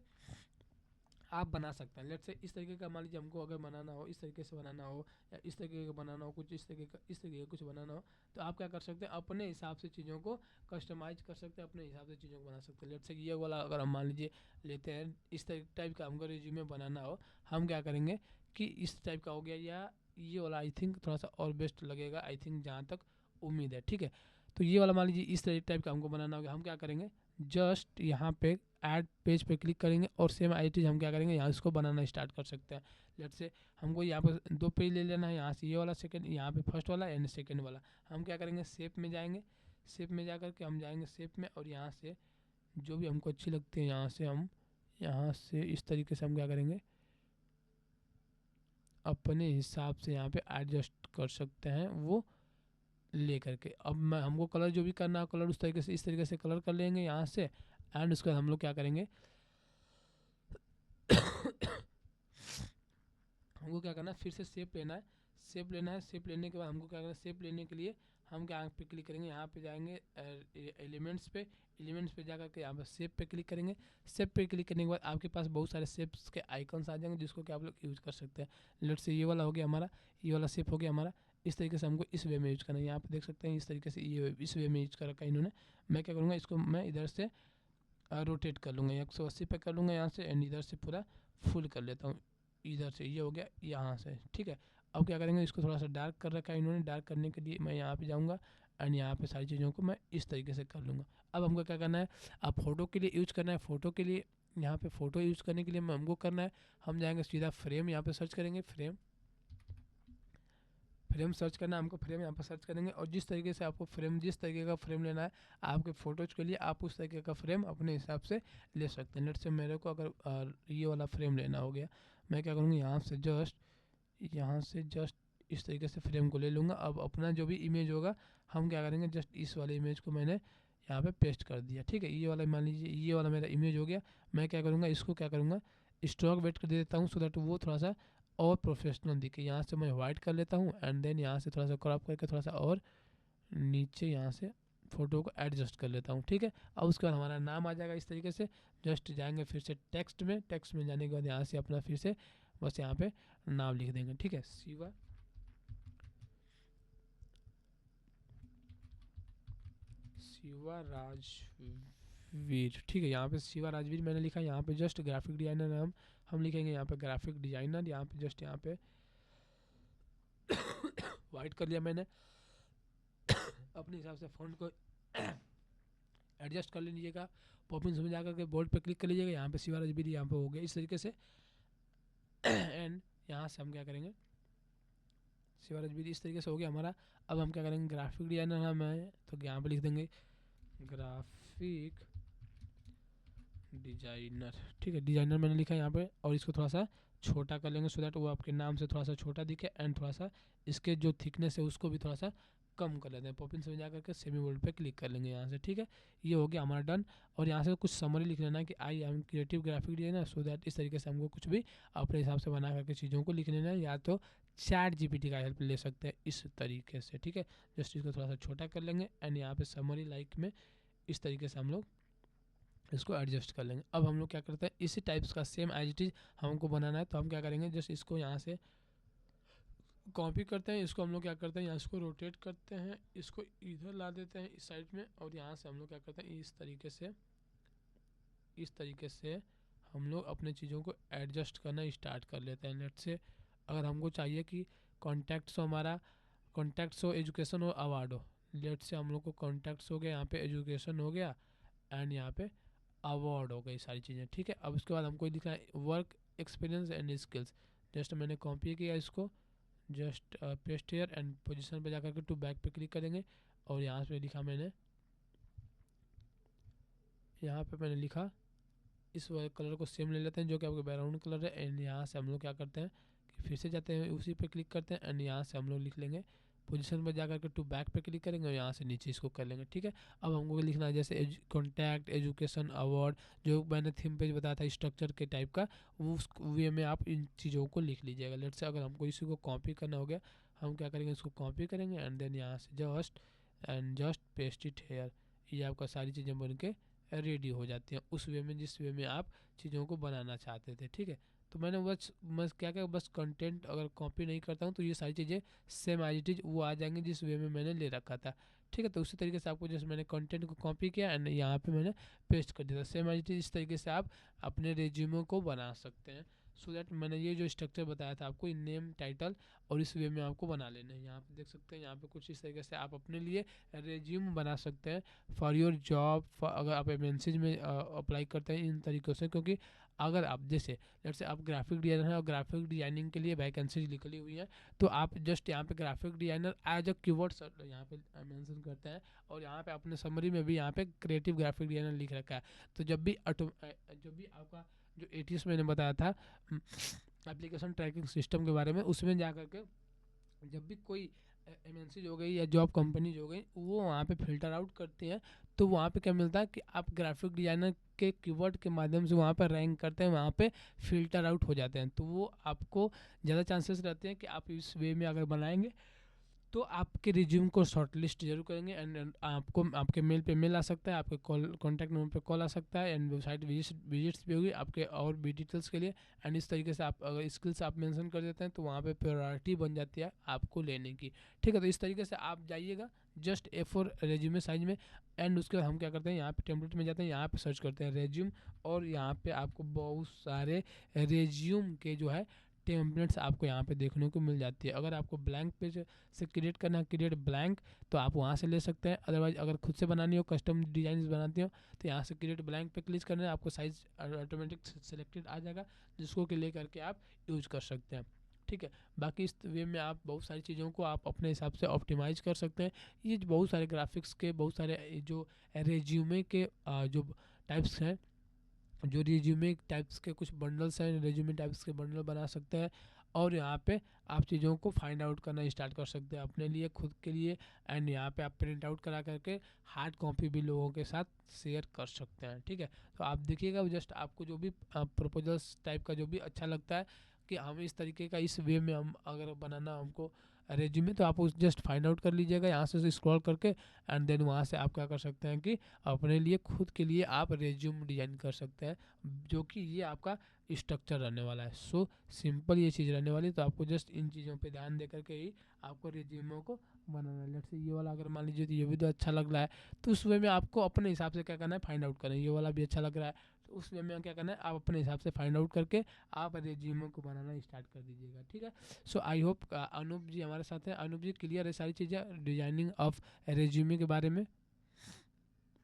आप बना सकते हैं। लेट्स से इस तरीके का, मान लीजिए हमको अगर बनाना हो, इस तरीके से बनाना हो, या इस तरीके का बनाना हो, कुछ इस तरीके का कुछ बनाना हो, तो आप क्या कर सकते हैं, अपने हिसाब से चीज़ों को कस्टमाइज कर सकते हैं, अपने हिसाब से चीज़ों को बना सकते हैं। लेट्स से ये वाला अगर हम मान लीजिए लेते हैं, इस टाइप का हमको रिज्यूमे बनाना हो, हम क्या करेंगे कि इस टाइप का हो गया, या ये वाला आई थिंक थोड़ा सा और बेस्ट लगेगा, आई थिंक जहाँ तक उम्मीद है, ठीक है। तो ये वाला मान लीजिए इस टाइप का हमको बनाना होगा, हम क्या करेंगे, जस्ट यहाँ पे ऐड पेज पे क्लिक करेंगे, और सेम आई चीज़ हम क्या करेंगे, यहाँ इसको बनाना स्टार्ट कर सकते हैं। लेट्स से हमको यहाँ पर 2 पेज ले लेना है, यहाँ से ये वाला सेकंड, यहाँ पे फर्स्ट वाला एंड सेकंड वाला, हम क्या करेंगे, शेप में जाएंगे, शेप में जा करके हम जाएंगे शेप में, और यहाँ से जो भी हमको अच्छी लगती है, यहाँ से इस तरीके से हम क्या करेंगे, अपने हिसाब से यहाँ पे एडजस्ट कर सकते हैं वो ले करके। अब मैं हमको कलर जो भी करना है, कलर उस तरीके से, इस तरीके से कलर कर लेंगे यहाँ से, एंड उसके बाद हम लोग क्या करेंगे, हमको क्या करना है, फिर से शेप लेना है, शेप लेना है, शेप लेने के बाद हमको क्या करना है, शेप लेने के लिए हम क्या पे क्लिक करेंगे, यहाँ पे जाएंगे एलिमेंट्स पे, एलिमेंट्स पे जाकर के यहाँ पे शेप पे क्लिक करेंगे, शेप पे क्लिक करने के बाद आपके पास बहुत सारे शेप्स के आइकन्स आ जाएंगे, जिसको कि आप लोग यूज़ कर सकते हैं। लेट्स से ये वाला हो गया हमारा, ये वाला शेप हो गया हमारा, इस तरीके से हमको इस वे में यूज करना है। यहाँ पे देख सकते हैं इस तरीके से ये इस वे में यूज कर रखा है इन्होंने। मैं क्या करूँगा, इसको मैं इधर से रोटेट कर लूँगा, 180 पे कर लूँगा यहाँ से, एंड इधर से पूरा फुल कर लेता हूँ, इधर से ये हो गया यहाँ से, ठीक है। अब क्या करेंगे, इसको थोड़ा सा डार्क कर रखा है इन्होंने, डार्क करने के लिए मैं यहाँ पे जाऊँगा, एंड यहाँ पे सारी चीज़ों को मैं इस तरीके से कर लूँगा। अब हमको क्या करना है, अब फोटो के लिए यूज करना है, फोटो के लिए यहाँ पे फ़ोटो यूज़ करने के लिए हमको करना है, हम जाएंगे सीधा फ्रेम, यहाँ पे सर्च करेंगे फ्रेम, फ्रेम सर्च करना है हमको, फ्रेम यहाँ पर सर्च करेंगे, और जिस तरीके से आपको फ्रेम, जिस तरीके का फ्रेम लेना है आपके फ़ोटोज़ के लिए, आप उस तरीके का फ्रेम अपने हिसाब से ले सकते हैं। लेट से मेरे को अगर ये वाला फ्रेम लेना हो गया, मैं क्या करूँगी, यहाँ से जस्ट इस तरीके से फ्रेम को ले लूँगा। अब अपना जो भी इमेज होगा हम क्या करेंगे, जस्ट इस वाले इमेज को मैंने यहाँ पे पेस्ट कर दिया, ठीक है। ये वाला मान लीजिए ये वाला मेरा इमेज हो गया, मैं क्या करूँगा, इसको क्या करूँगा, स्ट्रोक वेट कर देता हूँ, सो दैट वो थोड़ा सा और प्रोफेशनल दिखे। यहाँ से मैं वाइट कर लेता हूँ, एंड देन यहाँ से थोड़ा सा क्रॉप करके थोड़ा सा और नीचे यहाँ से फ़ोटो को एडजस्ट कर लेता हूँ, ठीक है। अब उसके बाद हमारा नाम आ जाएगा इस तरीके से, जस्ट जाएंगे फिर से टेक्स्ट में, टेक्स्ट में जाने के बाद यहाँ से अपना फिर से बस यहाँ पे नाम लिख देंगे, ठीक है, शिवा राजवीर, ठीक है। यहाँ पे शिवा राजवीर मैंने लिखा, यहाँ पे जस्ट ग्राफिक डिजाइनर नाम हम लिखेंगे, यहाँ पे ग्राफिक डिजाइनर, यहाँ पे जस्ट यहाँ पे वाइट कर लिया मैंने, अपने हिसाब से फ़ॉन्ट को एडजस्ट कर लीजिएगा, पॉपिंग्स में जाकर के बोल्ड पे क्लिक कर लीजिएगा, यहाँ पे शिवाराज बीडी यहाँ पे हो गया इस तरीके से। एंड यहाँ से हम क्या करेंगे, शिवाराज बीडी इस तरीके से हो गया हमारा। अब हम क्या करेंगे, ग्राफिक डिजाइनर नाम है तो यहाँ पे लिख देंगे ग्राफिक डिजाइनर, ठीक है, डिजाइनर मैंने लिखा है यहाँ पे। और इसको थोड़ा सा छोटा कर लेंगे सो दैट वो आपके नाम से थोड़ा सा छोटा दिखे, एंड थोड़ा सा इसके जो थिकनेस है उसको भी थोड़ा सा कम कर लेते हैं। पॉपिंग से जा करके सेमी बोल्ड पे क्लिक कर लेंगे यहाँ से, ठीक है, ये हो गया हमारा डन। और यहाँ से कुछ समरी लिख लेना कि I am creative graphic designer, so that इस तरीके से हमको कुछ भी अपने हिसाब से बना करके चीज़ों को लिख लेना है, या तो चैट जीपीटी का हेल्प ले सकते हैं इस तरीके से, ठीक है। जस्ट इसको थोड़ा सा छोटा कर लेंगे एंड यहाँ पे समरी लाइक में इस तरीके से हम लोग इसको एडजस्ट कर लेंगे। अब हम लोग क्या करते हैं, इसी टाइप्स का सेम एज इट इज हमको बनाना है, तो हम क्या करेंगे, जस्ट इसको यहाँ से कॉपी करते हैं, इसको हम लोग क्या करते हैं, यहाँ इसको रोटेट करते हैं, इसको इधर ला देते हैं इस साइड में, और यहाँ से हम लोग क्या करते हैं, इस तरीके से हम लोग अपने चीज़ों को एडजस्ट करना स्टार्ट कर लेते हैं। लेट से अगर हमको चाहिए कि कॉन्टैक्ट्स हो, हमारा कॉन्टैक्ट्स हो, एजुकेशन हो, अवार्ड हो, लेट से हम लोग को कॉन्टैक्ट्स हो गया, यहाँ पे एजुकेशन हो गया एंड यहाँ पे अवार्ड हो गई सारी चीज़ें, ठीक है। अब उसके बाद हमको लिखना है work experience and skills. Just मैंने कॉपी किया इसको, just paste here and position पे जाकर के टू बैक पे क्लिक करेंगे, और यहाँ पे लिखा मैंने, यहाँ पे मैंने लिखा इस कलर को सेम ले लेते हैं जो कि आपका बैकग्राउंड कलर है, एंड यहाँ से हम लोग क्या करते हैं कि फिर से जाते हैं उसी पे क्लिक करते हैं, एंड यहाँ से हम लोग लिख लेंगे पोजीशन पर जाकर के टू बैक पे क्लिक करेंगे और यहाँ से नीचे इसको कर लेंगे, ठीक है। अब हमको लिखना है जैसे कॉन्टैक्ट, एजुकेशन, अवार्ड, जो मैंने थीम पेज बताया था स्ट्रक्चर के टाइप का, वो उस वे में आप इन चीज़ों को लिख लीजिएगा। लेट से अगर हमको इसी को कॉपी करना हो गया, हम क्या करेंगे, इसको कॉपी करेंगे एंड देन यहाँ से जस्ट पेस्ट इट हेयर, ये आपका सारी चीज़ें बन के रेडी हो जाती हैं उस वे में जिस वे में आप चीज़ों को बनाना चाहते थे, ठीक है। तो मैंने बस क्या बस कंटेंट अगर कॉपी नहीं करता हूँ तो ये सारी चीज़ें सेम एज इट इज वो आ जाएंगे जिस वे में मैंने ले रखा था, ठीक है। तो उसी तरीके से आपको जैसे मैंने कंटेंट को कॉपी किया एंड यहाँ पे मैंने पेस्ट कर दिया था सेम एज इट इज, इस तरीके से आप अपने रेज्यूमे को बना सकते हैं। सो दैट मैंने ये जो स्ट्रक्चर बताया था आपको, नेम, टाइटल और इस वे में आपको बना लेना है। यहाँ पे देख सकते हैं, यहाँ पे कुछ इस तरीके से आप अपने लिए रेज्यूम बना सकते हैं फॉर योर जॉब, अगर आप एमएनसीज में अप्लाई करते हैं इन तरीक़ों से। क्योंकि अगर आप जैसे जैसे आप ग्राफिक डिजाइनर हैं और ग्राफिक डिजाइनिंग के लिए वैकेंसीज निकली हुई हैं, तो आप जस्ट यहाँ पे graphic designer as a keyword यहाँ पे मेंशन करते हैं, और यहाँ पे अपने समरी में भी यहाँ पे क्रिएटिव ग्राफिक डिजाइनर लिख रखा है। तो जब भी आपका जो एटीएस मैंने बताया था एप्लीकेशन ट्रैकिंग सिस्टम के बारे में, उसमें जा करके जब भी कोई एमएनसी हो गई या जॉब कंपनीज हो गई वो वहाँ पे फिल्टर आउट करती हैं, तो वहाँ पे क्या मिलता है कि आप ग्राफिक डिजाइनर के कीवर्ड के माध्यम से वहाँ पर रैंक करते हैं, वहाँ पे फिल्टर आउट हो जाते हैं। तो वो आपको ज़्यादा चांसेस रहते हैं कि आप इस वे में अगर बनाएंगे तो आपके रिज्यूम को शॉर्टलिस्ट जरूर करेंगे, एंड आपको आपके मेल पे मेल आ सकता है, आपके कॉन्टैक्ट नंबर पे कॉल आ सकता है, एंड वेबसाइट विजिट्स भी होगी आपके और भी डिटेल्स के लिए। एंड इस तरीके से आप अगर स्किल्स आप मेंशन कर देते हैं तो वहाँ पे प्रायोरिटी बन जाती है आपको लेने की, ठीक है। तो इस तरीके से आप जाइएगा जस्ट A4 रेज्यूमे साइज में, एंड उसके बाद हम क्या करते हैं, यहाँ पे टेम्पलेट में जाते हैं, यहाँ पे सर्च करते हैं रेज्यूम, और यहाँ पे आपको बहुत सारे रेज्यूम के जो है टेम्पलेट्स आपको यहाँ पे देखने को मिल जाती है। अगर आपको ब्लैंक पेज से क्रिएट करना है, क्रिएट ब्लैंक, तो आप वहाँ से ले सकते हैं। अदरवाइज अगर खुद से बनानी हो, कस्टम डिजाइन बनाती हो, तो यहाँ से क्रिएट ब्लैंक पे क्लिक करना है, आपको साइज ऑटोमेटिक सेलेक्टेड आ जाएगा, जिसको कि ले करके आप यूज कर सकते हैं, ठीक है। बाकी इस वे में आप बहुत सारी चीज़ों को आप अपने हिसाब से ऑप्टिमाइज कर सकते हैं। ये बहुत सारे ग्राफिक्स के बहुत सारे जो रेज्यूमे के जो टाइप्स हैं, जो रेज्यूमे टाइप्स के कुछ बंडल्स हैं, रेज्यूमे टाइप्स के बंडल बना सकते हैं, और यहाँ पे आप चीज़ों को फाइंड आउट करना स्टार्ट कर सकते हैं अपने लिए, खुद के लिए। एंड यहाँ पे आप प्रिंट आउट करा करके हार्ड कॉपी भी लोगों के साथ शेयर कर सकते हैं, ठीक है। तो आप देखिएगा जस्ट आपको जो भी प्रपोजल्स टाइप का जो भी अच्छा लगता है कि हम इस तरीके का इस वे में हम अगर बनाना हमको रेज्यूमे, तो आप उस जस्ट फाइंड आउट कर लीजिएगा यहाँ से स्क्रॉल करके, एंड देन वहाँ से आप क्या कर सकते हैं कि अपने लिए खुद के लिए आप रेज्यूम डिजाइन कर सकते हैं, जो कि ये आपका स्ट्रक्चर रहने वाला है। सो सिंपल ये चीज़ रहने वाली है। तो आपको जस्ट इन चीज़ों पे ध्यान दे करके ही आपको रेज्यूमो को बनाना है। लेट्स से ये वाला अगर मान लीजिए तो ये भी तो अच्छा लग रहा है, तो उस वे में आपको अपने हिसाब से क्या करना है, फाइंड आउट करना है। ये वाला भी अच्छा लग रहा है, तो उस वे में क्या करना है, आप अपने हिसाब से फाइंड आउट करके आप रेज्यूमो को बनाना स्टार्ट कर दीजिएगा, ठीक है। सो आई होप अनूप जी हमारे साथ हैं। अनूप जी क्लियर है सारी चीज़ें डिजाइनिंग ऑफ रेज्यूमे के बारे में?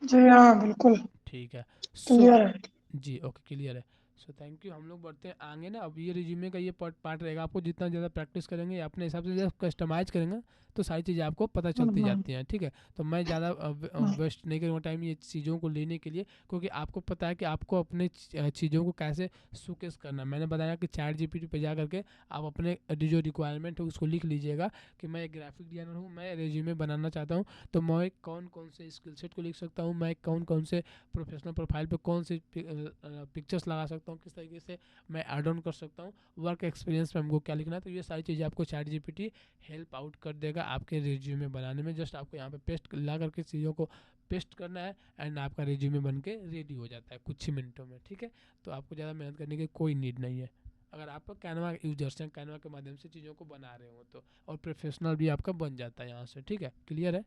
जी हाँ, बिल्कुल ठीक है। सो क्लियर है। जी, ओके, क्लियर है। So thank you. हम लोग बढ़ते हैं आगे ना। अब ये रिज्यूमे का ये पार्ट पार्ट रहेगा। आपको जितना ज़्यादा प्रैक्टिस करेंगे या अपने हिसाब से जब कस्टमाइज़ करेंगे तो सारी चीज़ें आपको पता चलती हम्म, जाती हैं, ठीक है। तो मैं ज़्यादा हम्म, वेस्ट नहीं करूँगा टाइम ये चीज़ों को लेने के लिए, क्योंकि आपको पता है कि आपको अपने चीज़ों को कैसे शोकेस करना है। मैंने बताया कि चैट जीपीटी पे जा करके आप अपने जो रिक्वायरमेंट है उसको लिख लीजिएगा कि मैं एक ग्राफिक डिज़ाइनर हूँ, मैं रिज्यूमे बनाना चाहता हूँ, तो मैं कौन कौन से स्किल सेट को लिख सकता हूँ, मैं कौन कौन से प्रोफेशनल प्रोफाइल पे कौन सी पिक्चर्स लगा सकता हूँ, किस तरीके से मैं ऐड ऑन कर सकता हूँ, वर्क एक्सपीरियंस में हमको क्या लिखना है। तो ये सारी चीज़ें आपको चैट जीपीटी हेल्प आउट कर देगा आपके रिज्यूमे बनाने में। जस्ट आपको यहाँ पे पेस्ट ला करके चीज़ों को पेस्ट करना है एंड आपका रिज्यूमे बन के रेडी हो जाता है कुछ ही मिनटों में, ठीक है। तो आपको ज़्यादा मेहनत करने की कोई नीड नहीं है, अगर आप कैनवा यूजर्स हैं, कैनवा के माध्यम से चीज़ों को बना रहे हो तो। और प्रोफेशनल भी आपका बन जाता है यहाँ से, ठीक है, क्लियर है।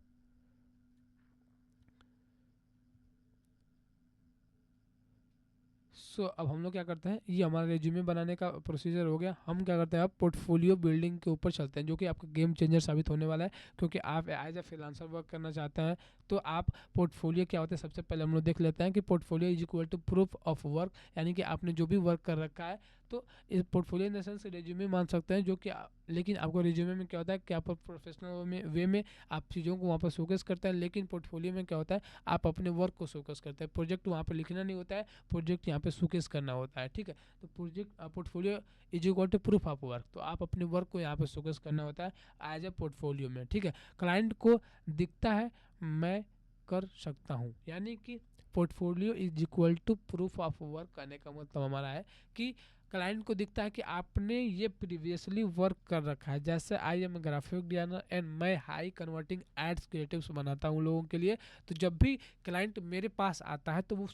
अब हम लोग क्या करते हैं, ये हमारा रिज्यूमे बनाने का प्रोसीजर हो गया। हम क्या करते हैं, अब पोर्टफोलियो बिल्डिंग के ऊपर चलते हैं, जो कि आपका गेम चेंजर साबित होने वाला है। क्योंकि आप एज ए फ्रीलांसर वर्क करना चाहते हैं तो आप पोर्टफोलियो क्या होता है, सबसे पहले हम लोग देख लेते हैं कि portfolio is equal to proof of work, यानी कि आपने जो भी वर्क कर रखा है। तो इस portfolio in the sense resume मान सकते हैं, जो कि लेकिन आपको रिज्यूमे में क्या होता है कि आप प्रोफेशनल वे में आप चीज़ों को वहाँ पर शोकेस करते हैं, लेकिन पोर्टफोलियो में क्या होता है, आप अपने वर्क को शोकेस करते हैं। प्रोजेक्ट वहाँ पर लिखना नहीं होता है, प्रोजेक्ट यहाँ पे शोकेस करना होता है, ठीक है। तो project portfolio is equal to proof of work, तो आप अपने वर्क को यहाँ पे शोकेस करना होता है एज ए पोर्टफोलियो में, ठीक है। क्लाइंट को दिखता है मैं कर सकता हूँ, यानी कि portfolio is equal to proof of work करने का मतलब हमारा है कि क्लाइंट को दिखता है कि आपने ये प्रीवियसली वर्क कर रखा है। जैसे I am graphic designer and मैं हाई कन्वर्टिंग एड्स क्रिएटिव्स बनाता हूँ लोगों के लिए। तो जब भी क्लाइंट मेरे पास आता है तो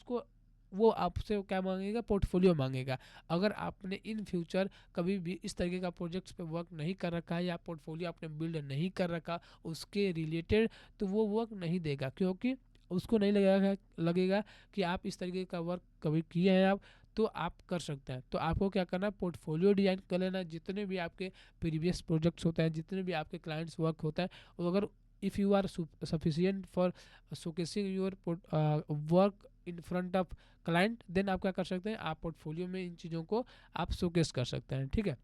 वो आपसे क्या मांगेगा, पोर्टफोलियो मांगेगा। अगर आपने इन फ्यूचर कभी भी इस तरीके का प्रोजेक्ट्स पे वर्क नहीं कर रखा है या पोर्टफोलियो आपने बिल्ड नहीं कर रखा उसके रिलेटेड, तो वो वर्क नहीं देगा, क्योंकि उसको नहीं लगेगा कि आप इस तरीके का वर्क कभी किए हैं आप, तो आप कर सकते हैं। तो आपको क्या करना है, पोर्टफोलियो डिजाइन कर लेना है। जितने भी आपके प्रीवियस प्रोजेक्ट्स होते हैं, जितने भी आपके क्लाइंट्स वर्क होता है, वो अगर if you are sufficient for showcasing your work in front of client, then आप क्या कर सकते हैं, आप पोर्टफोलियो में इन चीज़ों को आप शोकेस कर सकते हैं, ठीक है।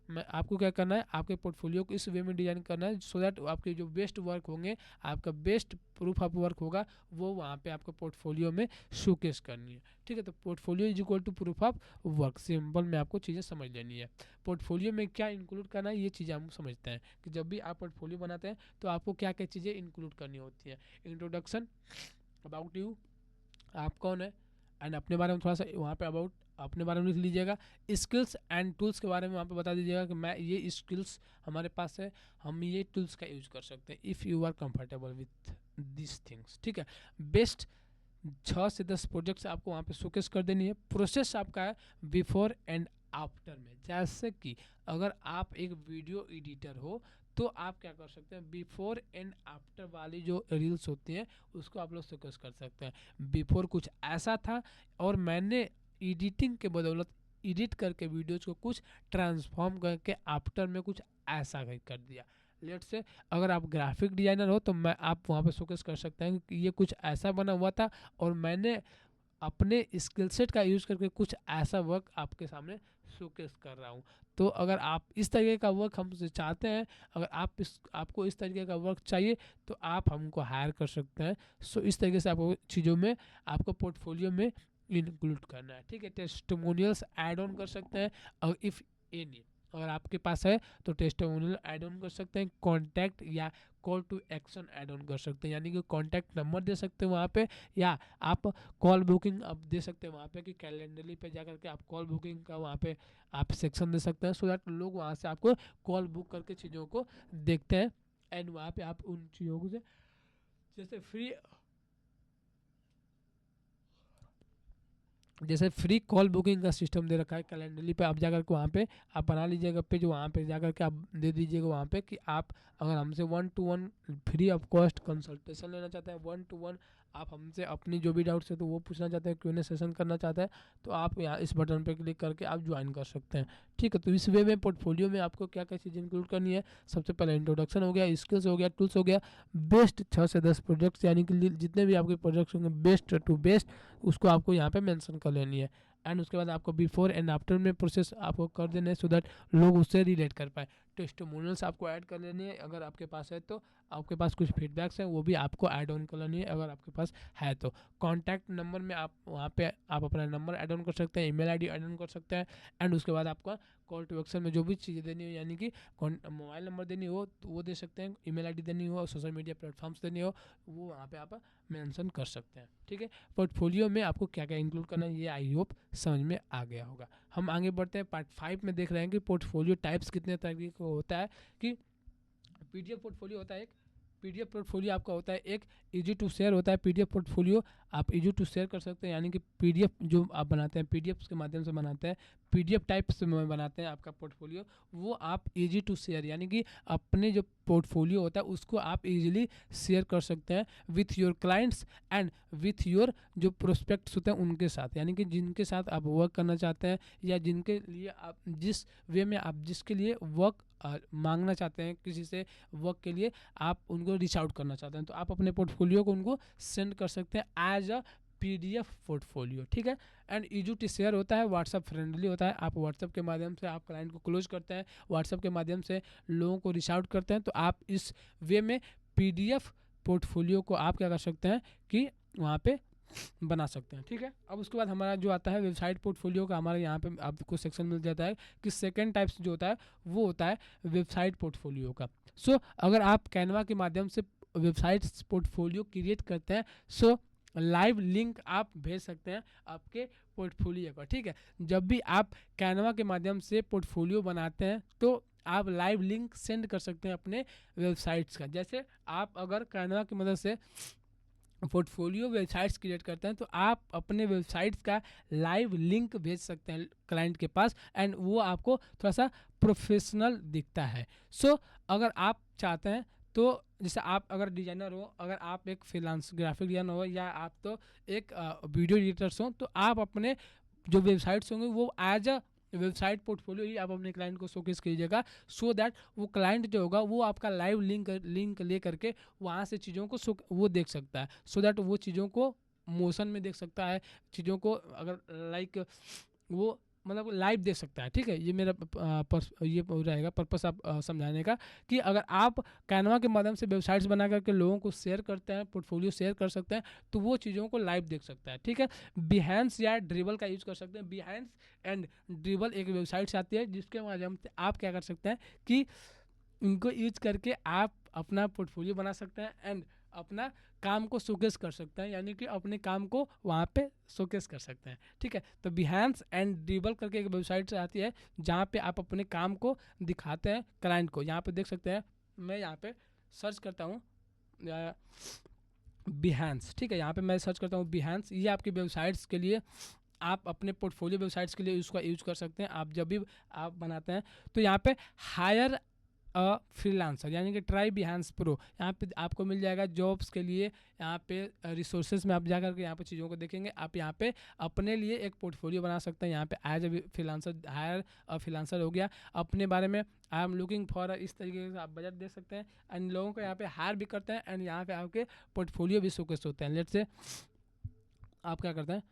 मैं आपको क्या करना है, आपके पोर्टफोलियो को इस वे में डिजाइन करना है सो दैट आपके जो बेस्ट वर्क होंगे, आपका बेस्ट प्रूफ ऑफ वर्क होगा, वो वहाँ पे आपको पोर्टफोलियो में शोकेस करनी है, ठीक है। तो portfolio is equal to proof of work, simple में आपको चीज़ें समझ लेनी है। पोर्टफोलियो में क्या इंक्लूड करना है, ये चीज़ें हम समझते हैं कि जब भी आप पोर्टफोलियो बनाते हैं तो आपको क्या क्या चीज़ें इंक्लूड करनी होती हैं। इंट्रोडक्शन, अबाउट यू, आप कौन है, एंड अपने बारे में थोड़ा सा वहाँ पे अबाउट अपने बारे में लिख लीजिएगा। स्किल्स एंड टूल्स के बारे में वहाँ पे बता दीजिएगा कि मैं ये स्किल्स हमारे पास है, हम ये टूल्स का यूज कर सकते हैं if you are comfortable with this things, ठीक है। बेस्ट 6 से 10 प्रोजेक्ट्स आपको वहाँ पे शोकेस कर देनी है। प्रोसेस आपका है बिफोर एंड आफ्टर में, जैसे कि अगर आप एक वीडियो एडिटर हो तो आप क्या कर सकते हैं, बिफोर एंड आफ्टर वाली जो रील्स होती हैं उसको आप लोग शोकेस कर सकते हैं। बिफोर कुछ ऐसा था और मैंने एडिटिंग के बदौलत एडिट करके वीडियोज़ को कुछ ट्रांसफॉर्म करके आफ्टर में कुछ ऐसा कर दिया। लेट से अगर आप ग्राफिक डिजाइनर हो तो मैं आप वहाँ पे शोकेस कर सकते हैं कि ये कुछ ऐसा बना हुआ था और मैंने अपने स्किल सेट का यूज़ करके कुछ ऐसा वर्क आपके सामने शोकेस कर रहा हूँ। तो अगर आप इस तरीके का वर्क हमसे चाहते हैं, अगर आपको इस तरीके का वर्क चाहिए तो आप हमको हायर कर सकते हैं। इस तरीके से आपको चीज़ों में आपको पोर्टफोलियो में इंक्लूड करना है, ठीक है। टेस्टिमोनियल्स ऐड ऑन कर सकते हैं, और इफ़ एनी अगर आपके पास है तो टेस्टिमोनियल ऐड ऑन कर सकते हैं। कॉन्टैक्ट या call to action add on कर सकते हैं, यानी कि कॉन्टैक्ट नंबर दे सकते हैं वहाँ पे, या आप कॉल बुकिंग आप दे सकते हैं वहाँ पे कि कैलेंडरली पे जा करके आप कॉल बुकिंग का वहाँ पे आप सेक्शन दे सकते हैं, सो दैट लोग वहाँ से आपको कॉल बुक करके चीज़ों को देखते हैं। एंड वहाँ पे आप उन चीज़ों को से जैसे फ्री कॉल बुकिंग का सिस्टम दे रखा है कैलेंडरली पे, आप जाकर के वहाँ पे आप बना लीजिएगा पेज, वहाँ पे जाकर के आप दे दीजिएगा वहाँ पे कि आप अगर हमसे 1 to 1 free of cost consultation लेना चाहते हैं, 1 to 1 आप हमसे अपनी जो भी डाउट्स है तो वो पूछना चाहते हैं, Q&A सेशन करना चाहते हैं, तो आप यहाँ इस बटन पर क्लिक करके आप ज्वाइन कर सकते हैं। ठीक है, तो इस वे में पोर्टफोलियो में आपको क्या क्या चीज़ें इंक्लूड करनी है, सबसे पहले इंट्रोडक्शन हो गया, स्किल्स हो गया, टूल्स हो गया, बेस्ट 6 से 10 प्रोजेक्ट्स, यानी कि जितने भी आपके प्रोजेक्ट्स होंगे बेस्ट टू बेस्ट, उसको आपको यहाँ पे मेंशन कर लेनी है। एंड उसके बाद आपको बिफोर एंड आफ्टर में प्रोसेस आपको कर देना है, सो दैट लोग उससे रिलेट कर पाए। टेस्टिमोनियल्स आपको ऐड कर लेनी है अगर आपके पास है तो, आपके पास कुछ फीडबैक्स हैं वो भी आपको ऐड ऑन कर लेनी है अगर आपके पास है तो। कॉन्टैक्ट नंबर में आप वहाँ पे आप अपना नंबर ऐड ऑन कर सकते हैं, ईमेल आईडी ऐड ऑन कर सकते हैं। एंड उसके बाद आपका कॉल टू एक्शन में जो भी चीज़ें देनी हो, यानी कि मोबाइल नंबर देनी हो तो वो दे सकते हैं, ईमेल आईडी देनी हो, सोशल मीडिया प्लेटफॉर्म्स देनी हो, वो वहाँ पे आप मेंशन कर सकते हैं। ठीक है, पोर्टफोलियो में आपको क्या क्या इंक्लूड करना है ये आई होप समझ में आ गया होगा। हम आगे बढ़ते हैं, पार्ट 5 में देख रहे हैं कि पोर्टफोलियो टाइप्स कितने तरीके का होता है। कि पीडीएफ पोर्टफोलियो होता है एक, पीडीएफ पोर्टफोलियो आपका होता है एक, इजी टू शेयर होता है पीडीएफ पोर्टफोलियो, आप इजी टू शेयर कर सकते हैं, यानी कि पीडीएफ जो आप बनाते हैं पीडीएफ के माध्यम से बनाते हैं, पीडीएफ टाइप से बनाते हैं आपका पोर्टफोलियो, वो आप इजी टू शेयर, यानी कि अपने जो पोर्टफोलियो होता है उसको आप इजीली शेयर कर सकते हैं with your clients and with your जो प्रोस्पेक्ट्स होते हैं उनके साथ, यानी कि जिनके साथ आप वर्क करना चाहते हैं या जिनके लिए आप जिस वे में आप जिसके लिए वर्क मांगना चाहते हैं, किसी से वर्क के लिए आप उनको रीच आउट करना चाहते हैं, तो आप अपने पोर्टफोलियो को उनको सेंड कर सकते हैं एज अ पीडीएफ पोर्टफोलियो। ठीक है, एंड इजी टू शेयर होता है, व्हाट्सअप फ्रेंडली होता है, आप व्हाट्सअप के माध्यम से आप क्लाइंट को क्लोज करते हैं, व्हाट्सअप के माध्यम से लोगों को रीच आउट करते हैं, तो आप इस वे में पीडीएफ पोर्टफोलियो को आप क्या कर सकते हैं कि वहाँ पे बना सकते हैं। ठीक है, अब उसके बाद हमारा जो आता है वेबसाइट पोर्टफोलियो का, हमारे यहाँ पे आपको सेक्शन मिल जाता है कि सेकंड टाइप्स जो होता है वो होता है वेबसाइट पोर्टफोलियो का। सो अगर आप कैनवा के माध्यम से वेबसाइट पोर्टफोलियो क्रिएट करते हैं, सो लाइव लिंक आप भेज सकते हैं आपके पोर्टफोलियो का। ठीक है, जब भी आप कैनवा के माध्यम से पोर्टफोलियो बनाते हैं तो आप लाइव लिंक सेंड कर सकते हैं अपने वेबसाइट्स का। जैसे आप अगर कैनवा की मदद से पोर्टफोलियो वेबसाइट्स क्रिएट करते हैं तो आप अपने वेबसाइट्स का लाइव लिंक भेज सकते हैं क्लाइंट के पास, एंड वो आपको थोड़ा सा प्रोफेशनल दिखता है। सो अगर आप चाहते हैं तो जैसे आप अगर डिजाइनर हो, अगर आप एक फ्रीलांस ग्राफिक डिजाइनर हो, या आप तो एक वीडियो एडिटर्स हो, तो आप अपने जो वेबसाइट्स होंगे वो एज अ वेबसाइट पोर्टफोलियो ही आप अपने क्लाइंट को शोकेस कीजिएगा, सो दैट वो क्लाइंट जो होगा वो आपका लाइव लिंक ले करके वहाँ से चीज़ों को वो देख सकता है, सो दैट वो चीज़ों को मोशन में देख सकता है, चीज़ों को अगर लाइक वो मतलब लाइव देख सकता है। ठीक है, ये मेरा ये रहेगा पर्पस आप समझाने का, कि अगर आप कैनवा के माध्यम से वेबसाइट्स बना करके लोगों को शेयर करते हैं, पोर्टफोलियो शेयर कर सकते हैं, तो वो चीज़ों को लाइव देख सकता है। ठीक है, बिहेंस या ड्रिबल का यूज़ कर सकते हैं। बिहेंस एंड ड्रिबल एक वेबसाइट से आती है जिसके माध्यम से आप क्या कर सकते हैं कि इनको यूज करके आप अपना पोर्टफोलियो बना सकते हैं एंड अपना काम को शोकेस कर सकते हैं, यानी कि अपने काम को वहाँ पे शोकेस कर सकते हैं। ठीक है, तो बिहेंस एंड ड्रिबल करके एक वेबसाइट से आती है जहाँ पे आप अपने काम को दिखाते हैं क्लाइंट को। यहाँ पे देख सकते हैं, मैं यहाँ पे सर्च करता हूँ बिहेंस। ठीक है, यहाँ पे मैं सर्च करता हूँ बिहेंस, ये आपकी वेबसाइट्स के लिए, आप अपने पोर्टफोलियो वेबसाइट्स के लिए उसका यूज़ कर सकते हैं। आप जब भी आप बनाते हैं तो यहाँ पे हायर फ्रीलांसर, यानी कि ट्राई बिहेंस प्रो, यहाँ पे आपको मिल जाएगा जॉब्स के लिए। यहाँ पे रिसोर्सेज में आप जा करके यहाँ पे चीज़ों को देखेंगे, आप यहाँ पे अपने लिए एक पोर्टफोलियो बना सकते हैं। यहाँ पे as a freelancer, hire freelancer हो गया, अपने बारे में आई एम लुकिंग फॉर, इस तरीके से आप बजट दे सकते हैं, एंड लोगों को यहाँ पे हायर भी करते हैं, एंड यहाँ पे आपके पोर्टफोलियो भी शोकेस होते हैं। लेट्स से आप क्या करते हैं,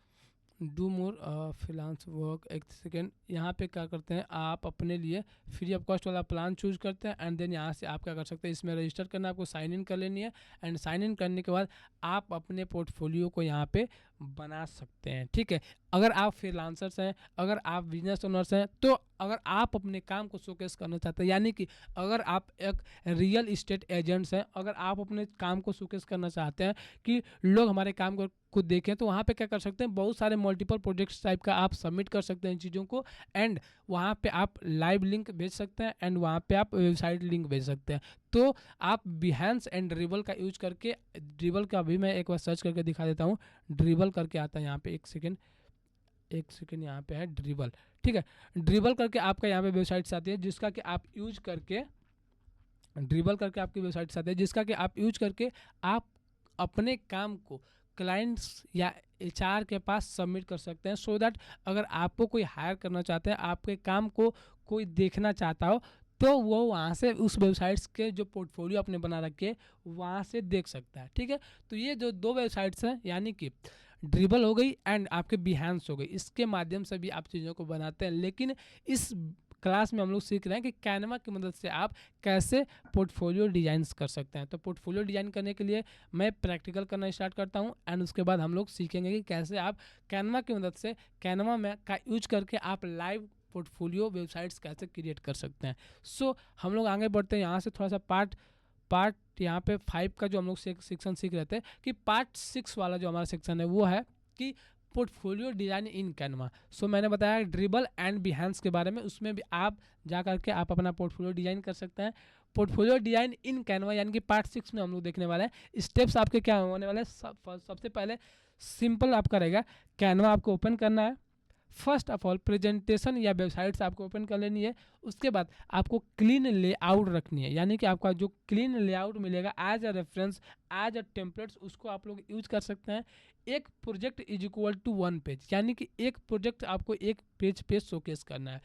डू मोर फ्रीलांस वर्क, एक सेकेंड, यहाँ पे क्या करते हैं, आप अपने लिए फ्री ऑफ कॉस्ट वाला प्लान चूज करते हैं, एंड देन यहाँ से आप क्या कर सकते हैं, इसमें रजिस्टर करना, आपको साइन इन कर लेनी है, एंड साइन इन करने के बाद आप अपने पोर्टफोलियो को यहाँ पे बना सकते हैं। ठीक है, अगर आप फ्रीलांसर्स हैं, अगर आप बिजनेस ओनर्स हैं, तो अगर आप अपने काम को शोकेस करना चाहते हैं, यानी कि अगर आप एक रियल इस्टेट एजेंट्स हैं, अगर आप अपने काम को शोकेस करना चाहते हैं कि लोग हमारे काम को देखें, तो वहाँ पे क्या कर सकते हैं, बहुत सारे मल्टीपल प्रोजेक्ट्स टाइप का आप सबमिट कर सकते हैं इन चीज़ों को, एंड वहाँ पे आप लाइव लिंक भेज सकते हैं, एंड वहाँ पे आप वेबसाइट लिंक भेज सकते हैं। तो आप बिहेंस एंड ड्रिबल का यूज करके, ड्रिबल का भी मैं एक बार सर्च करके दिखा देता हूँ, ड्रिबल करके आता है यहाँ पे, एक सेकेंड यहाँ पे है ड्रिबल। ठीक है, ड्रिबल करके आपका यहाँ पे वेबसाइट्स आती है, जिसका कि आप यूज करके, ड्रिबल करके आपकी वेबसाइट्स आती है जिसका कि आप यूज करके आप अपने काम को क्लाइंट्स या एचआर के पास सबमिट कर सकते हैं, सो दैट अगर आपको कोई हायर करना चाहते हैं, आपके काम को कोई देखना चाहता हो, तो वो वहाँ से उस वेबसाइट्स के जो पोर्टफोलियो आपने बना रखे हैं वहाँ से देख सकता है। ठीक है, तो ये जो दो वेबसाइट्स हैं यानी कि ड्रिबल हो गई एंड आपके बिहांस हो गई, इसके माध्यम से भी आप चीज़ों को बनाते हैं। लेकिन इस क्लास में हम लोग सीख रहे हैं कि कैनवा की मदद से आप कैसे पोर्टफोलियो डिजाइंस कर सकते हैं। तो पोर्टफोलियो डिजाइन करने के लिए मैं प्रैक्टिकल करना स्टार्ट करता हूं एंड उसके बाद हम लोग सीखेंगे कि कैसे आप कैनवा की मदद से कैनवा में का यूज करके आप लाइव पोर्टफोलियो वेबसाइट्स कैसे क्रिएट कर सकते हैं। सो हम लोग आगे बढ़ते हैं, यहाँ से थोड़ा सा पार्ट यहाँ पे 5 का जो हम लोग सेक्शन सीख रहे थे, कि पार्ट 6 वाला जो हमारा सेक्शन है वो है कि पोर्टफोलियो डिजाइन इन कैनवा। सो मैंने बताया ड्रिबल एंड बिहांस के बारे में, उसमें भी आप जा करके आप अपना पोर्टफोलियो डिजाइन कर सकते हैं। पोर्टफोलियो डिजाइन इन कैनवा यानी कि पार्ट 6 में हम लोग देखने वाले हैं स्टेप्स आपके क्या होने वाले हैं। सबसे पहले सिंपल आपका रहेगा, कैनवा आपको ओपन करना है। फर्स्ट ऑफ ऑल प्रेजेंटेशन या वेबसाइट्स आपको ओपन कर लेनी है। उसके बाद आपको क्लीन लेआउट रखनी है, यानी कि आपका जो क्लीन लेआउट मिलेगा as a reference, as a templates, उसको आप लोग यूज कर सकते हैं। एक project is equal to 1 page, यानी कि एक प्रोजेक्ट आपको एक पेज पे शोकेस करना है।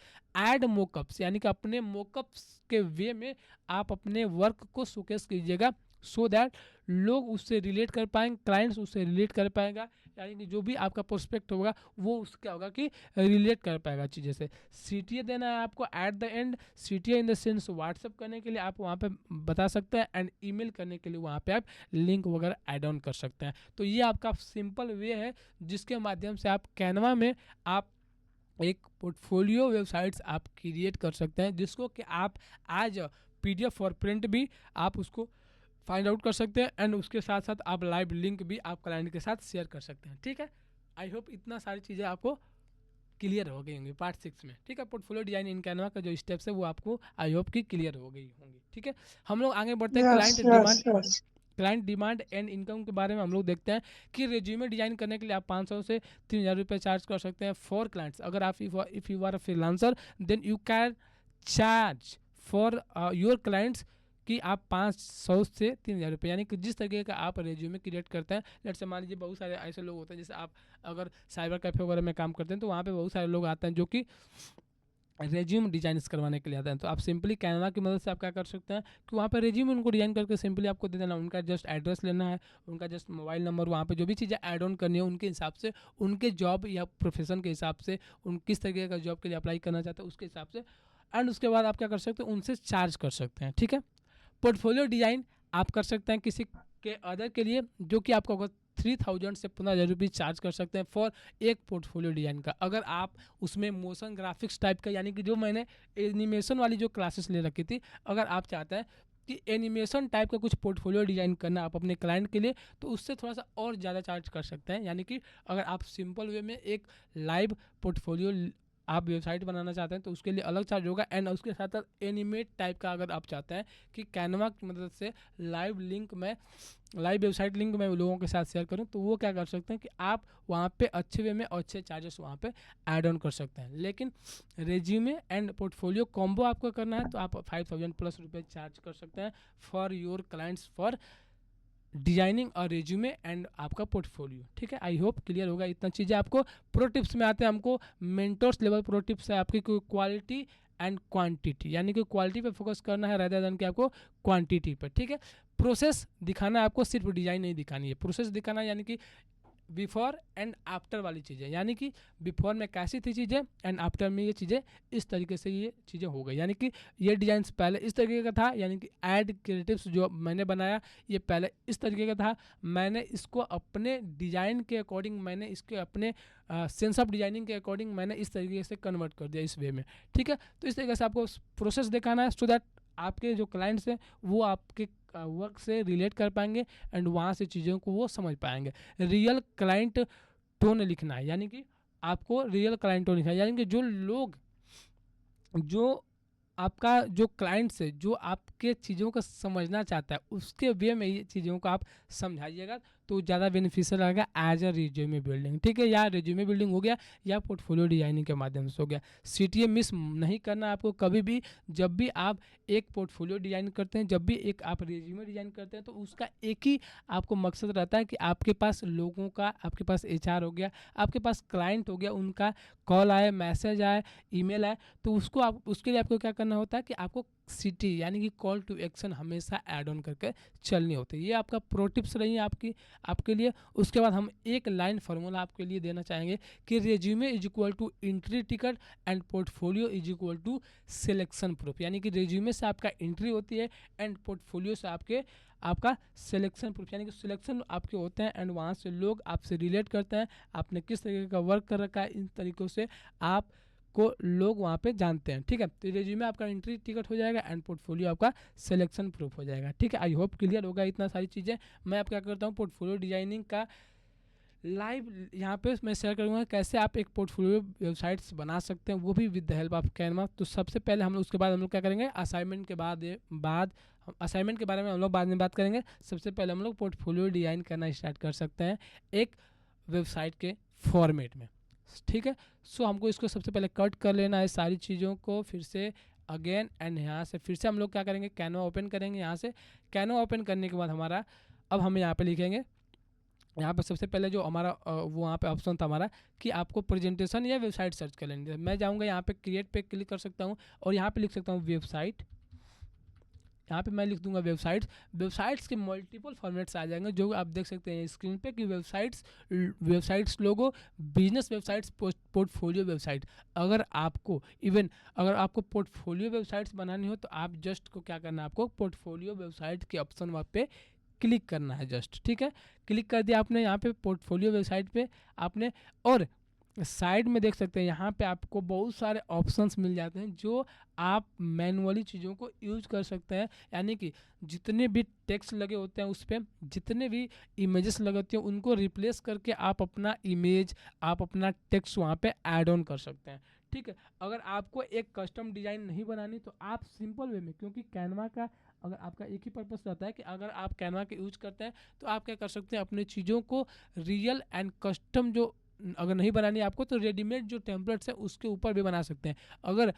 ऐड मोकअप्स, यानी कि अपने मोकअप्स के वे में आप अपने वर्क को शोकेस कीजिएगा, सो दैट लोग उससे रिलेट कर पाएंगे, क्लाइंट्स उससे रिलेट कर पाएगा, यानी कि जो भी आपका प्रोस्पेक्ट होगा वो उसका होगा कि रिलेट कर पाएगा चीज़ें से। सीटीए देना है आपको at the end, CTA in the sense WhatsApp करने के लिए आप वहाँ पे बता सकते हैं, एंड ईमेल करने के लिए वहाँ पे आप लिंक वगैरह ऐड ऑन कर सकते हैं। तो ये आपका सिंपल वे है जिसके माध्यम से आप कैनवा में आप एक पोर्टफोलियो वेबसाइट्स आप क्रिएट कर सकते हैं, जिसको कि आप एज PDF और प्रिंट भी आप उसको फाइंड आउट कर सकते हैं, एंड उसके साथ साथ आप लाइव लिंक भी आप क्लाइंट के साथ शेयर कर सकते हैं। ठीक है, आई होप इतना सारी चीज़ें आपको क्लियर हो गई होंगी पार्ट 6 में। ठीक है, पोर्टफोलियो डिजाइन इन कैनवा का जो स्टेप्स है वो आपको आई होप की क्लियर हो गई होंगी। ठीक है, हम लोग आगे बढ़ते हैं। Yes, yes, yes. Client demand and income के बारे में हम लोग देखते हैं कि रेज्यूमे डिजाइन करने के लिए आप 500 से 3000 रुपये चार्ज कर सकते हैं फॉर क्लाइंट्स। अगर आप if you are a freelancer then you can charge for your clients कि आप 500 से 3000 रुपये, यानी कि जिस तरीके का आप रेज्यूमे क्रिएट करते हैं। लेट्स से मान लीजिए बहुत सारे ऐसे लोग होते हैं, जैसे आप अगर साइबर कैफे वगैरह में काम करते हैं तो वहाँ पे बहुत सारे लोग आते हैं जो कि रेज्यूम डिजाइन करवाने के लिए आते हैं। तो आप सिंपली कैनवा की मदद से आप क्या कर सकते हैं कि वहाँ पर रेज्यूम उनको डिजाइन करके सिंपली आपको दे देना, उनका जस्ट एड्रेस लेना है, उनका जस्ट मोबाइल नंबर, वहाँ पे जो भी चीज़ें ऐड ऑन करनी है उनके हिसाब से, उनके जॉब या प्रोफेशन के हिसाब से, उन किस तरीके का जॉब के लिए अप्लाई करना चाहते हैं उसके हिसाब से, एंड उसके बाद आप क्या कर सकते हैं उनसे चार्ज कर सकते हैं। ठीक है, पोर्टफोलियो डिजाइन आप कर सकते हैं किसी के अदर के लिए जो कि आपको अगर 3000 से 15000 रुपये चार्ज कर सकते हैं फॉर एक पोर्टफोलियो डिजाइन का। अगर आप उसमें मोशन ग्राफिक्स टाइप का, यानी कि जो मैंने एनिमेशन वाली जो क्लासेस ले रखी थी, अगर आप चाहते हैं कि एनिमेशन टाइप का कुछ पोर्टफोलियो डिजाइन करना आप अपने क्लाइंट के लिए, तो उससे थोड़ा सा और ज़्यादा चार्ज कर सकते हैं। यानी कि अगर आप सिंपल वे में एक लाइव पोर्टफोलियो आप वेबसाइट बनाना चाहते हैं तो उसके लिए अलग चार्ज होगा, एंड उसके साथ साथ एनिमेट टाइप का अगर आप चाहते हैं कि कैनवा की मदद से लाइव वेबसाइट लिंक मैं लोगों के साथ शेयर करूं, तो वो क्या कर सकते हैं कि आप वहाँ पे अच्छे वे में और अच्छे चार्जेस वहाँ पे ऐड ऑन कर सकते हैं। लेकिन रेज्यूमे एंड पोर्टफोलियो कॉम्बो आपको करना है तो आप 5000 प्लस रुपये चार्ज कर सकते हैं for your clients for designing और रेज्यूमे एंड आपका पोर्टफोलियो। ठीक है, आई होप क्लियर होगा इतना चीज़ें आपको। प्रो टिप्स में आते हैं हमको मेंटोर्स लेवल प्रो टिप्स है आपकी क्वालिटी एंड क्वांटिटी, यानी कि क्वालिटी पे फोकस करना है रादर देन कि आपको क्वांटिटी पर। ठीक है, प्रोसेस दिखाना है आपको, सिर्फ डिजाइन नहीं दिखानी है, प्रोसेस दिखाना है, यानी कि बिफोर एंड आफ्टर वाली चीज़ें, यानी कि बिफोर में कैसी थी चीज़ें एंड आफ्टर में ये चीज़ें इस तरीके से ये चीज़ें हो गई, यानी कि ये डिजाइन पहले इस तरीके का था, यानी कि ऐड क्रिएटिव्स जो मैंने बनाया ये पहले इस तरीके का था, मैंने इसको अपने डिज़ाइन के अकॉर्डिंग, मैंने इसके अपने सेंस ऑफ डिजाइनिंग के अकॉर्डिंग मैंने इस तरीके से कन्वर्ट कर दिया इस वे में। ठीक है, तो इस तरीके से आपको प्रोसेस दिखाना है सो दैट आपके जो क्लाइंट्स हैं वो आपके वर्क से रिलेट कर पाएंगे एंड वहाँ से चीज़ों को वो समझ पाएंगे। रियल क्लाइंट टोन लिखना है, यानी कि आपको रियल क्लाइंट टोन लिखना है, यानी कि जो आपका जो क्लाइंट्स है जो आपके चीज़ों को समझना चाहता है उसके वे में ये चीज़ों को आप समझाइएगा, तो ज़्यादा बेनिफिशियल रहेगा एज अ रिज्यूमे बिल्डिंग, ठीक है। या रिज्यूमे बिल्डिंग हो गया या पोर्टफोलियो डिजाइनिंग के माध्यम से हो गया। सीटीए मिस नहीं करना आपको कभी भी। जब भी आप एक पोर्टफोलियो डिजाइन करते हैं, जब भी एक आप रिज्यूमे डिजाइन करते हैं, तो उसका एक ही आपको मकसद रहता है कि आपके पास लोगों का, आपके पास एचआर हो गया, आपके पास क्लाइंट हो गया, उनका कॉल आए, मैसेज आए, ईमेल आए, तो उसको आप, उसके लिए आपको क्या करना होता है कि आपको सीटी यानी कि कॉल टू एक्शन हमेशा ऐड ऑन करके चलनी होती है। ये आपका प्रो टिप्स रही है आपके लिए। उसके बाद हम एक लाइन फार्मूला आपके लिए देना चाहेंगे कि resume is equal to entry ticket and portfolio is equal to selection proof. यानी कि रेज्यूमे से आपका एंट्री होती है एंड पोर्टफोलियो से आपका सिलेक्शन प्रूफ, यानी कि सिलेक्शन आपके होते हैं एंड वहाँ से लोग आपसे रिलेट करते हैं, आपने किस तरीके का वर्क कर रखा है, इन तरीक़ों से आप को लोग वहाँ पे जानते हैं, ठीक है। तो रेज्यूमे आपका एंट्री टिकट हो जाएगा एंड पोर्टफोलियो आपका सिलेक्शन प्रूफ हो जाएगा, ठीक है। आई होप क्लियर होगा इतना सारी चीज़ें। मैं आप क्या करता हूँ, पोर्टफोलियो डिजाइनिंग का लाइव यहाँ पे मैं शेयर करूँगा कैसे आप एक पोर्टफोलियो वेबसाइट्स बना सकते हैं, वो भी with the help of Canva. तो सबसे पहले हम लोग, उसके बाद हम लोग क्या करेंगे, असाइनमेंट के बाद हम असाइनमेंट के बारे में हम लोग बाद में बात करेंगे। सबसे पहले हम लोग पोर्टफोलियो डिजाइन करना स्टार्ट कर सकते हैं एक वेबसाइट के फॉर्मेट में, ठीक है। सो हमको इसको सबसे पहले कट कर लेना है सारी चीज़ों को, फिर से अगेन एंड यहाँ से फिर से हम लोग क्या करेंगे, कैनवा ओपन करेंगे। यहाँ से कैनवा ओपन करने के बाद हमारा, अब हम यहाँ पे लिखेंगे, यहाँ पर सबसे पहले जो हमारा वो वहाँ पे ऑप्शन था हमारा कि आपको प्रेजेंटेशन या वेबसाइट सर्च कर लेंगे। मैं जाऊँगा यहाँ पे क्रिएट पे क्लिक कर सकता हूँ और यहाँ पे लिख सकता हूँ वेबसाइट। यहाँ पे मैं लिख दूंगा वेबसाइट्स के मल्टीपल फॉर्मेट्स आ जाएंगे जो आप देख सकते हैं स्क्रीन पे कि वेबसाइट्स लोगो, बिजनेस वेबसाइट्स, पोर्टफोलियो वेबसाइट। अगर आपको पोर्टफोलियो वेबसाइट्स बनानी हो तो आप जस्ट को क्या करना है, आपको पोर्टफोलियो वेबसाइट के ऑप्शन वहाँ पे क्लिक करना है जस्ट, ठीक है। क्लिक कर दिया आपने यहाँ पे पोर्टफोलियो वेबसाइट पे आपने, और साइड में देख सकते हैं यहाँ पे आपको बहुत सारे ऑप्शंस मिल जाते हैं जो आप मैनुअली चीज़ों को यूज कर सकते हैं। यानी कि जितने भी टेक्स्ट लगे होते हैं उस पर, जितने भी इमेजेस लगे होते हैं उनको रिप्लेस करके आप अपना इमेज, आप अपना टेक्स्ट वहाँ पे ऐड ऑन कर सकते हैं, ठीक है। अगर आपको एक कस्टम डिज़ाइन नहीं बनानी तो आप सिंपल वे में, क्योंकि कैनवा का अगर आपका एक ही पर्पस रहता है कि अगर आप कैनवा के यूज करते हैं तो आप क्या कर सकते हैं, अपने चीज़ों को रियल एंड कस्टम जो अगर नहीं बनानी है आपको तो रेडीमेड जो टेम्पलेट्स है उसके ऊपर भी बना सकते हैं। अगर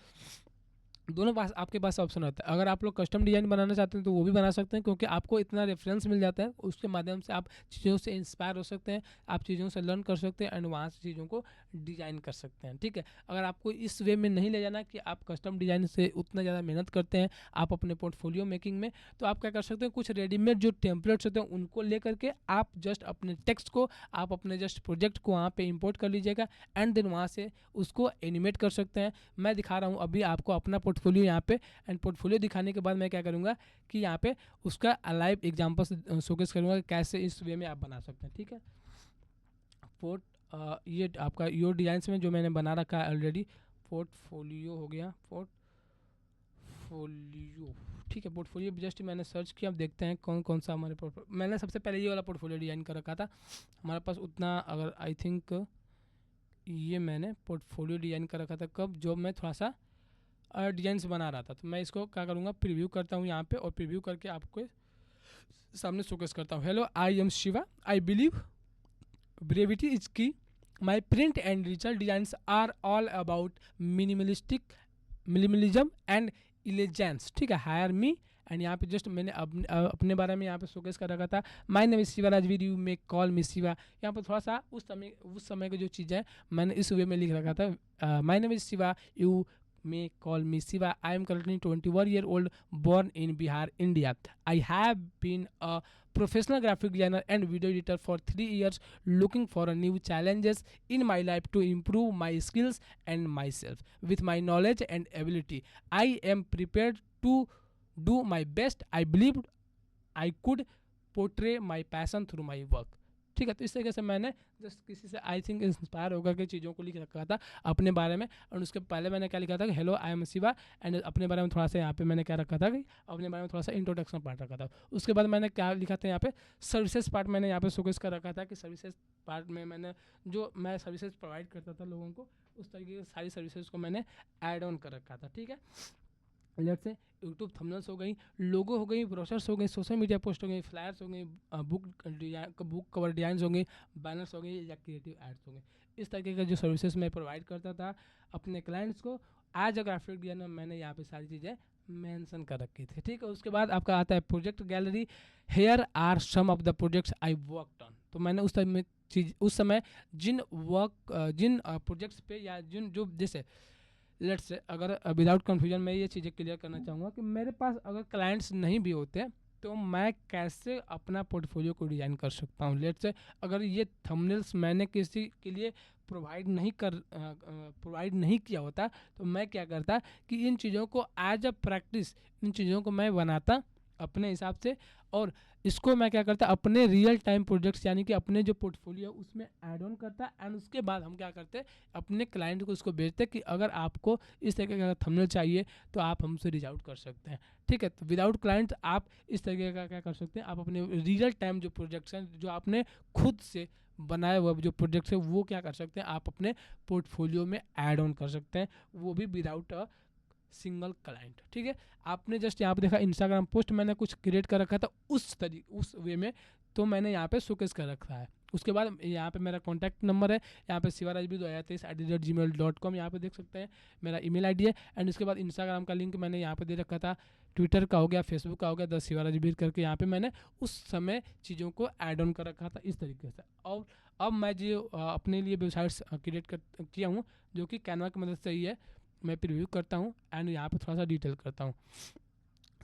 दोनों पास आपके पास ऑप्शन होता है, अगर आप लोग कस्टम डिज़ाइन बनाना चाहते हैं तो वो भी बना सकते हैं, क्योंकि आपको इतना रेफरेंस मिल जाता है, उसके माध्यम से आप चीज़ों से इंस्पायर हो सकते हैं, आप चीज़ों से लर्न कर सकते हैं एंड वहाँ से चीज़ों को डिज़ाइन कर सकते हैं, ठीक है। अगर आपको इस वे में नहीं ले जाना कि आप कस्टम डिज़ाइन से उतना ज़्यादा मेहनत करते हैं आप अपने पोर्टफोलियो मेकिंग में, तो आप क्या कर सकते हैं, कुछ रेडीमेड जो टेम्पलेट्स होते हैं उनको ले करके आप जस्ट अपने टेक्स्ट को, आप अपने जस्ट प्रोजेक्ट को वहाँ पर इम्पोर्ट कर लीजिएगा एंड देन वहाँ से उसको एनिमेट कर सकते हैं। मैं दिखा रहा हूँ अभी आपको अपना पोर्टफोलियो यहाँ पे, एंड पोर्टफोलियो दिखाने के बाद मैं क्या करूँगा कि यहाँ पे उसका लाइव एग्जांपल से शोकेस करूँगा कि कैसे इस वे में आप बना सकते हैं, ठीक है। ये आपका योर डिजाइंस में जो मैंने बना रखा है ऑलरेडी, पोर्टफोलियो हो गया, पोर्टफोलियो, ठीक है। पोर्टफोलियो जस्ट मैंने सर्च किया, अब देखते हैं कौन कौन सा हमारे मैंने सबसे पहले ये वाला पोर्टफोलियो डिजाइन कर रखा था हमारे पास उतना, अगर आई थिंक ये मैंने पोर्टफोलियो डिजाइन कर रखा था कब, जो मैं थोड़ा सा डिजाइंस बना रहा था। तो मैं इसको क्या करूँगा, प्रीव्यू करता हूँ यहाँ पे और प्रीव्यू करके आपको सामने शोकेस करता हूँ। Hello, I am Shiva, I believe brevity is key, my print and digital designs are all about minimalism and elegance, ठीक है। हायर मी, एंड यहाँ पे जस्ट मैंने अपने बारे में यहाँ पे शोकेस कर रखा था। My name is Shiva Rajveer, you may call मी शिवा। यहाँ पर थोड़ा सा उस समय की जो चीज़ें मैंने इस वे में लिख रखा था। My name is Shiva, you may call me Shiva. I am currently 21-year-old, born in Bihar, India. I have been a professional graphic designer and video editor for 3 years, looking for a new challenges in my life to improve my skills and myself. With my knowledge and ability, I am prepared to do my best. I believed I could portray my passion through my work. ठीक है। तो इस तरीके से मैंने जस्ट किसी से आई थिंक इंस्पायर होकर के चीज़ों को लिख रखा था अपने बारे में। और उसके पहले मैंने क्या लिखा था कि hello I am Shiva, and अपने बारे में थोड़ा सा यहाँ पे मैंने क्या रखा था कि अपने बारे में थोड़ा सा इंट्रोडक्शन पार्ट रखा था। उसके बाद मैंने क्या लिखा था यहाँ पे, सर्विसेज पार्ट मैंने यहाँ पे शोकेस कर रखा था कि सर्विसेज पार्ट में मैंने जो मैं सर्विसेज प्रोवाइड करता था लोगों को, उस तरीके की सारी सर्विसेज को मैंने ऐड ऑन कर रखा था, ठीक है। लेट्स से यूट्यूब थंबनेल्स हो गई, लोगो हो गई, ब्रोशर्स हो गई, सोशल मीडिया पोस्ट हो गई, फ्लायर्स हो गई, बुक कवर डिजाइन हो गई, बैनर्स हो गई या क्रिएटिव एड्स हो गए। इस तरीके का जो सर्विसेज मैं प्रोवाइड करता था अपने क्लाइंट्स को, एज अ ग्राफिक डिजाइनर मैंने यहाँ पे सारी चीज़ें मेंशन कर रखी थी। ठीक है, उसके बाद आपका आता है project gallery. Here are some of the projects I worked on. तो मैंने उस समय जिन प्रोजेक्ट्स पे या जिन जो जैसे लेट्स से अगर विदाउट कन्फ्यूजन मैं ये चीज़ें क्लियर करना चाहूँगा कि मेरे पास अगर क्लाइंट्स नहीं भी होते तो मैं कैसे अपना पोर्टफोलियो को डिज़ाइन कर सकता हूँ। लेट्स से अगर ये थंबनेल्स मैंने किसी के लिए प्रोवाइड नहीं किया होता तो मैं क्या करता कि इन चीज़ों को एज अ प्रैक्टिस, इन चीज़ों को मैं बनाता अपने हिसाब से, और इसको मैं क्या करता अपने रियल टाइम प्रोजेक्ट्स यानी कि अपने जो पोर्टफोलियो उसमें ऐड ऑन करता। एंड उसके बाद हम क्या करते अपने क्लाइंट को इसको भेजते कि अगर आपको इस तरीके का थंबनेल चाहिए तो आप हमसे रीच आउट कर सकते हैं। ठीक है, तो विदाउट क्लाइंट आप इस तरीके का क्या कर सकते हैं, आप अपने रियल टाइम जो प्रोजेक्ट्स हैं जो आपने खुद से बनाए हुए जो प्रोजेक्ट्स है वो क्या कर सकते हैं आप अपने पोर्टफोलियो में ऐड ऑन कर सकते हैं, वो भी विदाउट अ सिंगल क्लाइंट। ठीक है, आपने जस्ट यहाँ पे देखा इंस्टाग्राम पोस्ट मैंने कुछ क्रिएट कर रखा था उस वे में, तो मैंने यहाँ पे शोकेस कर रखा है। उसके बाद यहाँ पे मेरा कॉन्टैक्ट नंबर है, यहाँ पे sivarajb2023@gmail.com यहाँ पे देख सकते हैं मेरा ईमेल आईडी है। एंड उसके बाद इंस्टाग्राम का लिंक मैंने यहाँ पे दे रखा था, ट्विटर का हो गया, फेसबुक का हो गया, द शिवाराजबीर करके यहाँ पे मैंने उस समय चीज़ों को ऐड ऑन कर रखा था इस तरीके से। और अब मैं जो अपने लिए वेबसाइट्स क्रिएट किया हूँ जो कि कैनवा की मदद से ही है, मैं प्रीव्यू करता हूँ एंड यहाँ पे थोड़ा सा डिटेल करता हूँ।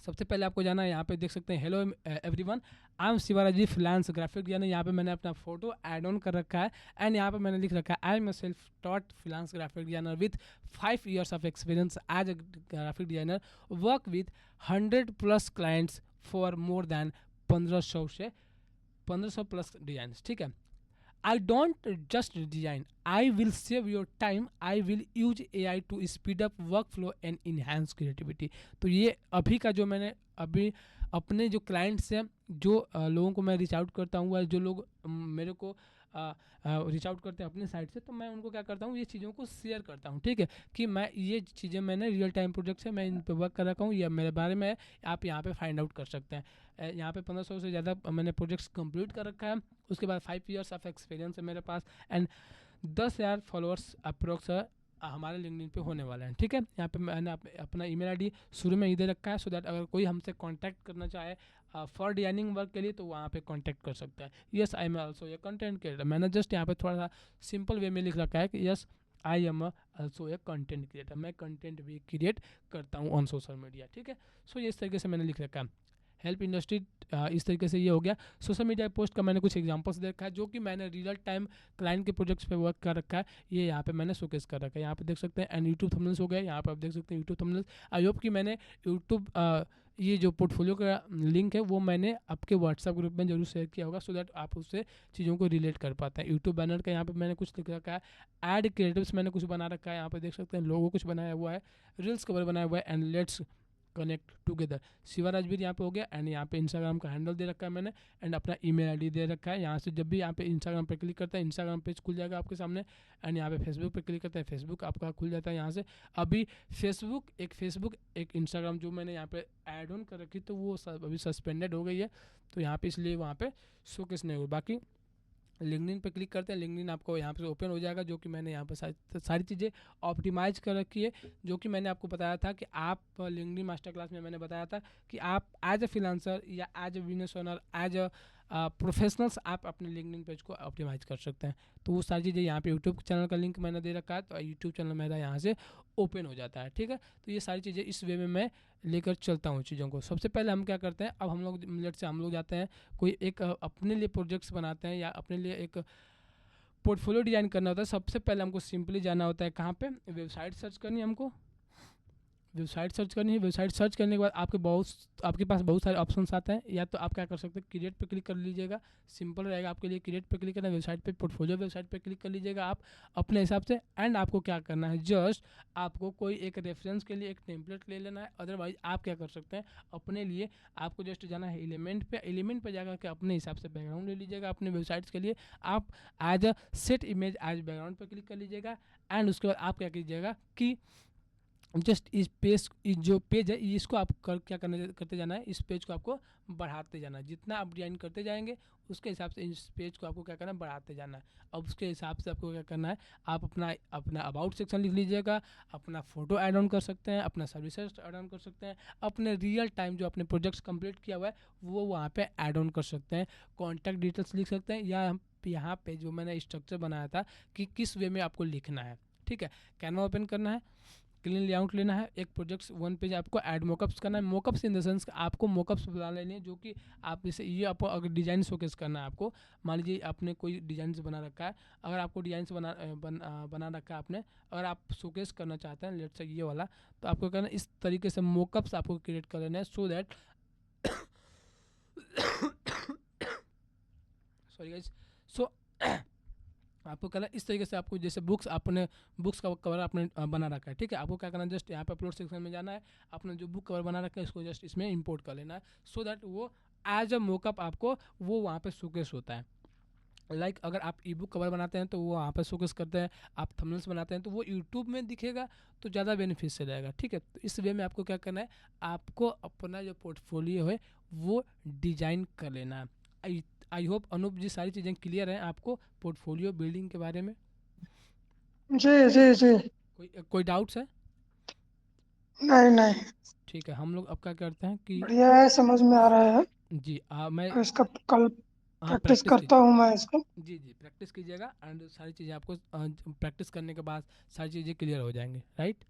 सबसे पहले आपको जाना है, यहाँ पे देख सकते हैं हेलो एवरीवन, आई एम शिवाराजी फ्रीलांस ग्राफिक डिजाइनर। यहाँ पे मैंने अपना फोटो ऐड ऑन कर रखा है एंड यहाँ पे मैंने लिख रखा है I am a self taught freelance graphic designer with 5 years of experience as a graphic designer, work with 100+ clients for more than 1500 plus design. ठीक है, I don't just design. I will save your time. I will use AI to speed up workflow and enhance creativity. तो ये अभी का जो मैंने अभी अपने जो क्लाइंट्स हैं, जो लोगों को मैं रीच आउट करता हूँ, या जो लोग मेरे को रीच आउट करते हैं अपने साइड से, तो मैं उनको क्या करता हूँ ये चीज़ों को शेयर करता हूँ। ठीक है, कि मैं ये चीज़ें मैंने रियल टाइम प्रोजेक्ट्स है, मैं इन पे वर्क कर रखा हूँ, या मेरे बारे में आप यहाँ पे फाइंड आउट कर सकते हैं। यहाँ पे 1500 से ज़्यादा मैंने प्रोजेक्ट्स कंप्लीट कर रखा है। उसके बाद 5 years ऑफ एक्सपीरियंस है मेरे पास एंड 10,000 फॉलोअर्स अप्रोक्स हमारे लिंक्डइन पे होने वाले हैं। ठीक है, यहाँ पे मैंने अपना ईमेल आईडी शुरू में ही दे रखा है सो दैट अगर कोई हमसे कांटेक्ट करना चाहे फॉर डिजाइनिंग वर्क के लिए तो वहाँ पे कांटेक्ट कर सकता है। Yes I am also a content creator, मैंने जस्ट यहाँ पे थोड़ा सा सिंपल वे में लिख रखा है कि yes I am also a content creator, मैं कंटेंट भी क्रिएट करता हूँ ऑन सोशल मीडिया। ठीक है, सो इस तरीके से मैंने लिख रखा है। हेल्प इंडस्ट्री इस तरीके से ये हो गया। सोशल मीडिया पोस्ट का मैंने कुछ एग्जांपल्स दे रखा है जो कि मैंने रियल टाइम क्लाइंट के प्रोजेक्ट्स पे वर्क कर रखा है, ये यहाँ पे मैंने शोकेस कर रखा है। यहाँ पे देख सकते हैं एंड यूट्यूब थंबनेल्स हो गए, यहाँ पे आप देख सकते हैं यूट्यूब थंबनेल्स। आई होप कि मैंने यूट्यूब ये जो पोर्टफोलियो का लिंक है वो मैंने आपके व्हाट्सएप ग्रुप में जरूर शेयर किया होगा सो दैट आप उससे चीज़ों को रिलेट कर पाते हैं। यूट्यूब बैनर का यहाँ पे मैंने कुछ लिख रखा है, एड क्रिएटिव्स मैंने कुछ बना रखा है, यहाँ पे देख सकते हैं लोगो कुछ बनाया हुआ है, रील्स कवर बनाया हुआ है एंड लेट्स कनेक्ट टुगेदर शिवाराजबीर यहाँ पे हो गया। एंड यहाँ पे इंस्टाग्राम का हैंडल दे रखा है मैंने एंड अपना ईमेल आईडी दे रखा है। यहाँ से जब भी यहाँ पे इंस्टाग्राम पे क्लिक करता है इंस्टाग्राम पेज खुल जाएगा आपके सामने एंड यहाँ पे फेसबुक पे क्लिक करता है फेसबुक आपका खुल जाता है। यहाँ से अभी फेसबुक एक इंस्टाग्राम जो मैंने यहाँ पे ऐड ऑन कर रखी तो वो अभी सस्पेंडेड हो गई है, तो यहाँ पे इसलिए वहाँ पे शोकेस नहीं हुआ। बाकी लिंक्डइन पे क्लिक करते हैं, लिंक्डइन आपको यहाँ पे ओपन हो जाएगा जो कि मैंने यहाँ पे सारी चीज़ें ऑप्टिमाइज कर रखी है, जो कि मैंने आपको बताया था कि आप लिंक्डइन मास्टर क्लास में मैंने बताया था कि आप एज अ फ्रीलांसर या as a business owner as a professionals आप अपने लिंक्डइन पेज को ऑप्टिमाइज कर सकते हैं। तो वो सारी चीज़ें यहाँ पे यूट्यूब चैनल का लिंक मैंने दे रखा है, तो यूट्यूब चैनल मेरा यहाँ से ओपन हो जाता है। ठीक है, तो ये सारी चीज़ें इस वे में मैं लेकर चलता हूँ चीज़ों को। सबसे पहले हम क्या करते हैं, अब हम लोग लेट से हम लोग जाते हैं कोई एक अपने लिए प्रोजेक्ट्स बनाते हैं या अपने लिए एक पोर्टफोलियो डिजाइन करना होता है। सबसे पहले हमको सिंपली जाना होता है कहाँ पे, वेबसाइट सर्च करनी है, हमको वेबसाइट सर्च करनी है। वेबसाइट सर्च करने के बाद आपके पास बहुत सारे ऑप्शंस आते हैं, या तो आप क्या कर सकते हैं क्रिएट पे क्लिक कर लीजिएगा, सिंपल रहेगा आपके लिए। क्रिएट पे क्लिक करना है, वेबसाइट पे पोर्टफोलियो वेबसाइट पे क्लिक कर लीजिएगा आप अपने हिसाब से। एंड आपको क्या करना है, जस्ट आपको कोई एक रेफरेंस के लिए एक टेम्पलेट ले लेना है। अदरवाइज आप क्या कर सकते हैं अपने लिए, आपको जस्ट जाना है एलिमेंट पे जाकर के अपने हिसाब से बैकग्राउंड ले लीजिएगा अपने वेबसाइट्स के लिए। आप as a set image as background पर क्लिक कर लीजिएगा एंड उसके बाद आप क्या कीजिएगा कि जस्ट इस पेज, इस जो पेज है इसको आप क्या करते जाना है, इस पेज को आपको बढ़ाते जाना है। जितना आप डिजाइन करते जाएंगे उसके हिसाब से इस पेज को आपको क्या करना है, बढ़ाते जाना है। अब उसके हिसाब से आपको क्या करना है, आप अपना अपना अबाउट सेक्शन लिख लीजिएगा, अपना फोटो ऐड ऑन कर सकते हैं, अपना सर्विसेज ऐड ऑन कर सकते हैं, अपने रियल टाइम जो अपने प्रोजेक्ट्स कंप्लीट किया हुआ है वो वहाँ पे ऐड ऑन कर सकते हैं, कॉन्टैक्ट डिटेल्स लिख सकते हैं, या यहाँ पे जो मैंने स्ट्रक्चर बनाया था कि किस वे में आपको लिखना है। ठीक है, कैनवा ओपन करना है, क्लीन लेआउट लेना है, एक प्रोजेक्ट्स वन पेज आपको ऐड मोकअप्स करना है। मोकअप्स इन द सेंस आपको मोकअप्स बना लेने हैं जो कि आप जैसे ये आपको अगर डिजाइन शोकेस करना है आपको, मान लीजिए आपने कोई डिजाइन बना रखा है, अगर आपको डिजाइन बना रखा है आपने, अगर आप शोकेस करना चाहते हैं लेट्स से ये वाला, तो आपको करना इस तरीके से मोकअप्स आपको क्रिएट कर लेना है, सो दैट सॉरी गाइस, सो आपको करना इस तरीके से, आपको जैसे बुक्स आपने बुक्स का कवर आपने बना रखा है, ठीक है, आपको क्या करना है, जस्ट यहाँ पे अपलोड सेक्शन में जाना है, आपने जो बुक कवर बना रखा है इसको जस्ट इसमें इंपोर्ट कर लेना है, सो दैट वो एज अ मोकअप आपको वो वहाँ पे शोकेस होता है। लाइक अगर आप ई बुक कवर बनाते हैं तो वो वहाँ पर शोकेस करते हैं, आप थंबनेल्स बनाते हैं तो वो यूट्यूब में दिखेगा तो ज़्यादा बेनिफिशियल रहेगा। ठीक है, तो इस वे में आपको क्या करना है, आपको अपना जो पोर्टफोलियो है वो डिजाइन कर लेना है। आई आई होप अनूप जी सारी चीज़ें क्लियर हैं आपको पोर्टफोलियो बिल्डिंग के बारे में। जी जी जी। कोई डाउट्स है? नहीं नहीं, ठीक है, हम लोग अब क्या करते हैं कि बढ़िया है, समझ में आ रहा है। जी मैं और इसका कल हाँ प्रैक्टिस प्रैक्टिस करता कीजिए, हूँ मैं इसको। जी जी प्रैक्टिस कीजिएगा एंड सारी चीज़ें आपको प्रैक्टिस करने के बाद सारी चीज़ें क्लियर हो जाएंगे, राइट।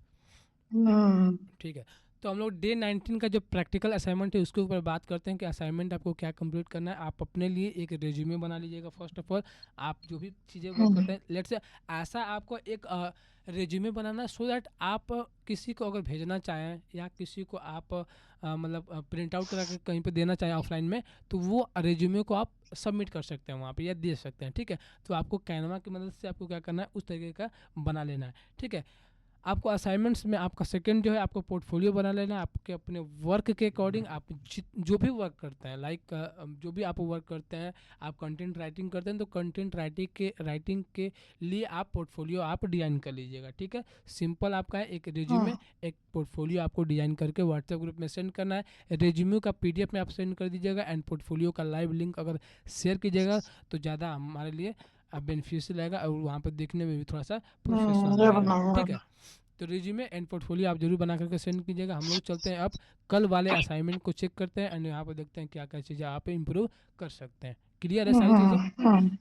हम्म ठीक है, तो हम लोग डे 19 का जो प्रैक्टिकल असाइनमेंट है उसके ऊपर बात करते हैं कि असाइनमेंट आपको क्या कंप्लीट करना है। आप अपने लिए एक रेज्यूमे बना लीजिएगा फर्स्ट ऑफ ऑल, आप जो भी चीज़ें वर्क हम्म करते हैं लेट्स से ऐसा आपको एक रेज्यूमे बनाना, सो दैट आप किसी को अगर भेजना चाहें या किसी को आप मतलब प्रिंट आउट करा के कहीं पे देना चाहें ऑफलाइन में, तो वो रेज्यूमे को आप सबमिट कर सकते हैं वहाँ पे या दे सकते हैं। ठीक है, तो आपको कैनवा की मदद से आपको क्या करना है, उस तरीके का बना लेना है। ठीक है, आपको असाइनमेंट्स में आपका सेकंड जो है आपको पोर्टफोलियो बना लेना है, आपके अपने वर्क के अकॉर्डिंग आप जो भी वर्क करते हैं, लाइक जो भी आप वर्क करते हैं, आप कंटेंट राइटिंग करते हैं तो कंटेंट राइटिंग के लिए आप पोर्टफोलियो आप डिजाइन कर लीजिएगा। ठीक है, सिंपल आपका है, एक हम्म रिज्यूमे एक पोर्टफोलियो आपको डिजाइन करके व्हाट्सएप ग्रुप में सेंड करना है। रिज्यूमे का पीडीएफ में आप सेंड कर दीजिएगा एंड पोर्टफोलियो का लाइव लिंक अगर शेयर कीजिएगा तो ज़्यादा हमारे लिए बेनिफिशियल रहेगा और वहाँ पर देखने में भी थोड़ा सा प्रोफेशनल ये लगेगा। बनाऊंगा ठीक है, मैं। तो रिज्यूमे एंड पोर्टफोलियो आप जरूर बना करके सेंड कीजिएगा। हम लोग चलते हैं अब कल वाले असाइनमेंट को चेक करते हैं एंड यहाँ पर देखते हैं क्या क्या चीज़ें आप इम्प्रूव कर सकते हैं। क्लियर है सारी चीज़ें? हम्म।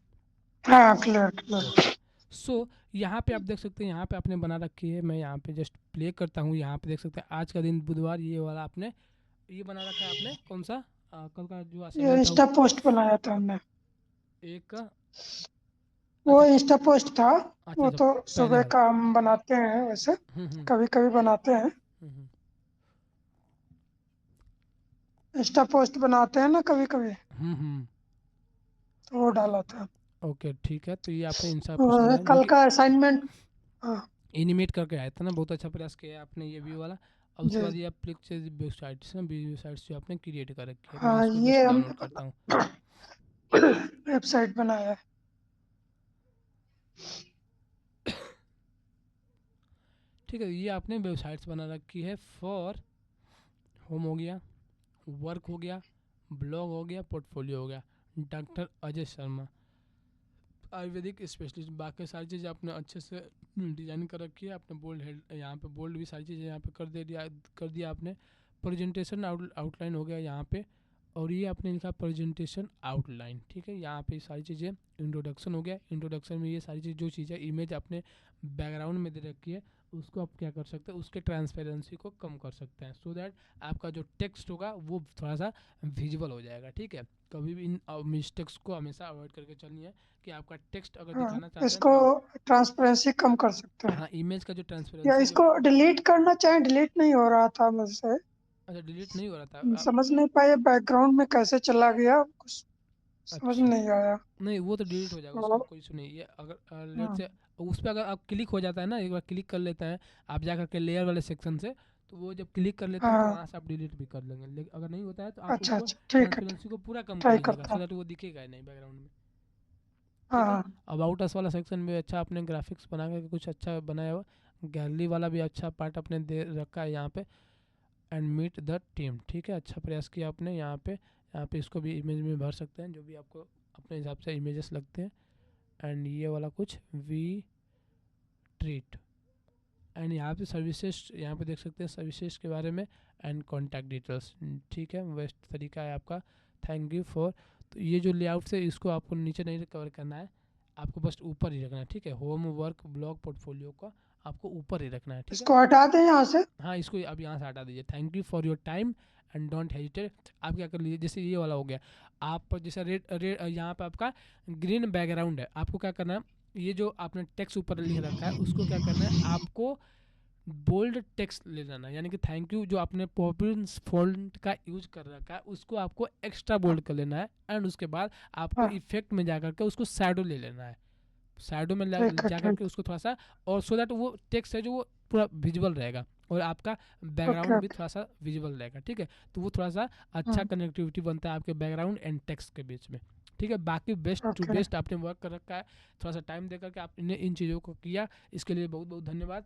हाँ, क्लियर ओके, क्लियर। सो यहाँ पे आप देख सकते हैं, यहाँ पे आपने बना रखी है, मैं यहाँ पे जस्ट प्ले करता हूँ। यहाँ पे देख सकते हैं आज का दिन बुधवार, ये वाला आपने ये बना रखा है आपने कौन सा कल का जो ये असाइनमेंट था इंस्टा पोस्ट बनाया था हमने। एक वो अच्छा इंस्टा पोस्ट था। अच्छा वो अच्छा तो पहले सुबह वाला। का हम बनाते हैं वैसे, हम्म। कभी कभी बनाते हैं। हम्म। इंस्टा पोस्ट बनाते हैं ना कभी कभी, हम्म। तो वो डाला था। ओके ठीक है, तो ये आपने इंस्टा पोस्ट और बनाया जो कल कि का असाइनमेंट। हाँ एनिमेट करके आया था ना, बहुत अच्छा प्रयास किया है आपने ये व्यू वाला। अब उसके जी। बाद ये आप पिक्चर वेबसाइट्स ना, वेबसाइट्स जो आपने क्रिएट कर रखी है, मैं हाँ, इसको ये जस्ट हम डाउनलोड करता हूँ। वेबसाइट बनाया है। ठीक है, ये आपने वेबसाइट्स बना रखी है फॉर होम हो गया, वर्क हो गया, ब्लॉग हो गया, पोर्टफोलियो हो गया, डॉक्टर अजय शर्मा आयुर्वेदिक स्पेशलिस्ट। बाकी सारी चीज़ें आपने अच्छे से डिजाइन कर रखी है, आपने बोल्ड हेड यहाँ पे बोल्ड भी सारी चीज़ें यहाँ पे कर दिया आपने। प्रेजेंटेशन आउटलाइन हो गया यहाँ पे, और ये आपने लिखा प्रेजेंटेशन आउटलाइन। ठीक है, यहाँ पे सारी चीज़ें इंट्रोडक्शन हो गया, इंट्रोडक्शन में ये सारी चीज़ जो चीज़ें इमेज आपने बैकग्राउंड में दे रखी है उसको आप क्या कर सकते हैं, उसके ट्रांसपेरेंसी को कम कर सकते हैं, सो दैट आपका जो टेक्स्ट होगा वो थोड़ा सा विजुअल हो जाएगा। ठीक है, कभी भी इन मिस्टेक्स को हमेशा अवॉइड करके चलनी है कि आपका टेक्स्ट अगर हाँ, दिखाना चाहते हैं इसको तो आप ट्रांसपेरेंसी कम कर सकते हैं। हाँ इमेज का जो या ट्रांसपेरेंसी जो इसको डिलीट करना चाहे, डिलीट नहीं हो रहा था मुझसे। अच्छा डिलीट नहीं हो रहा था समझ नहीं पाए बैकग्राउंड में कैसे चला गया कुछ, समझ अच्छा नहीं आया। नहीं वो तो डिलीट हो जाएगा, उसका तो कोई इशू नहीं। ये अगर लेट हाँ से उस पर अगर आप क्लिक हो जाता है ना, एक बार क्लिक कर लेते हैं आप जा करके लेयर वाले सेक्शन से, तो वो जब क्लिक कर लेते हैं तो हाँ। वहाँ से आप डिलीट भी कर लेंगे। लेकिन अगर नहीं होता है तो आप अच्छा उसको अच्छा, ठीक है, ट्रांसपेरेंसी को पूरा कम कर ट्राई लीजिएगा, करता सो हूँ। दैट वो दिखेगा ही नहीं बैकग्राउंड में। हाँ ठीक है, हाँ। अबाउट अस वाला सेक्शन में अच्छा आपने ग्राफिक्स बना करके कुछ अच्छा बनाया हुआ, गैलरी वाला भी अच्छा पार्ट आपने दे रखा है यहाँ पे, एंड मीट द टीम, ठीक है, अच्छा प्रयास किया आपने। यहाँ पे इसको भी इमेज में भर सकते हैं जो भी आपको अपने हिसाब से इमेजेस लगते हैं। एंड ये वाला कुछ वी ट्रीट, एंड यहाँ पे सर्विसेज, यहाँ पे देख सकते हैं सर्विसेज के बारे में, एंड कॉन्टैक्ट डिटेल्स, ठीक है, बेस्ट तरीका है आपका। Thank you for. तो ये जो लेआउट है इसको आपको नीचे नहीं कवर करना है, आपको बस ऊपर ही रखना है, ठीक है। होम वर्क ब्लॉग पोर्टफोलियो का आपको ऊपर ही रखना है, ठीक है। इसको हटा दें यहाँ से। हाँ, इसको अब यहाँ से हटा दीजिए। Thank you for your time and don't hesitate. आप क्या कर लीजिए, जैसे ये वाला हो गया, आप जैसे रेड रेड यहाँ पे आपका ग्रीन बैकग्राउंड है, आपको क्या करना है, ये जो आपने टेक्स्ट ऊपर लिख रखा है उसको क्या करना है, आपको बोल्ड टेक्स्ट ले जाना है, यानी कि थैंक यू जो आपने पॉपुलर फॉन्ट का यूज कर रखा है उसको आपको एक्स्ट्रा बोल्ड कर लेना है। एंड उसके बाद आपको हाँ इफेक्ट में जाकर के उसको शैडो ले लेना है, शैडो में ठीक है जा ठीक। करके उसको थोड़ा सा, और सो दैट वो टेक्स्ट है जो वो पूरा विजुअल रहेगा और आपका ओके बैकग्राउंड भी ओके। थोड़ा सा विजुअल रहेगा, ठीक है। तो वो थोड़ा सा अच्छा हम्म, कनेक्टिविटी बनता है आपके बैकग्राउंड एंड टेक्स्ट के बीच में, ठीक है। बाकी बेस्ट टू ओके। बेस्ट आपने वर्क कर रखा है, थोड़ा सा टाइम देकर के आपने इन चीज़ों को किया, इसके लिए बहुत बहुत धन्यवाद।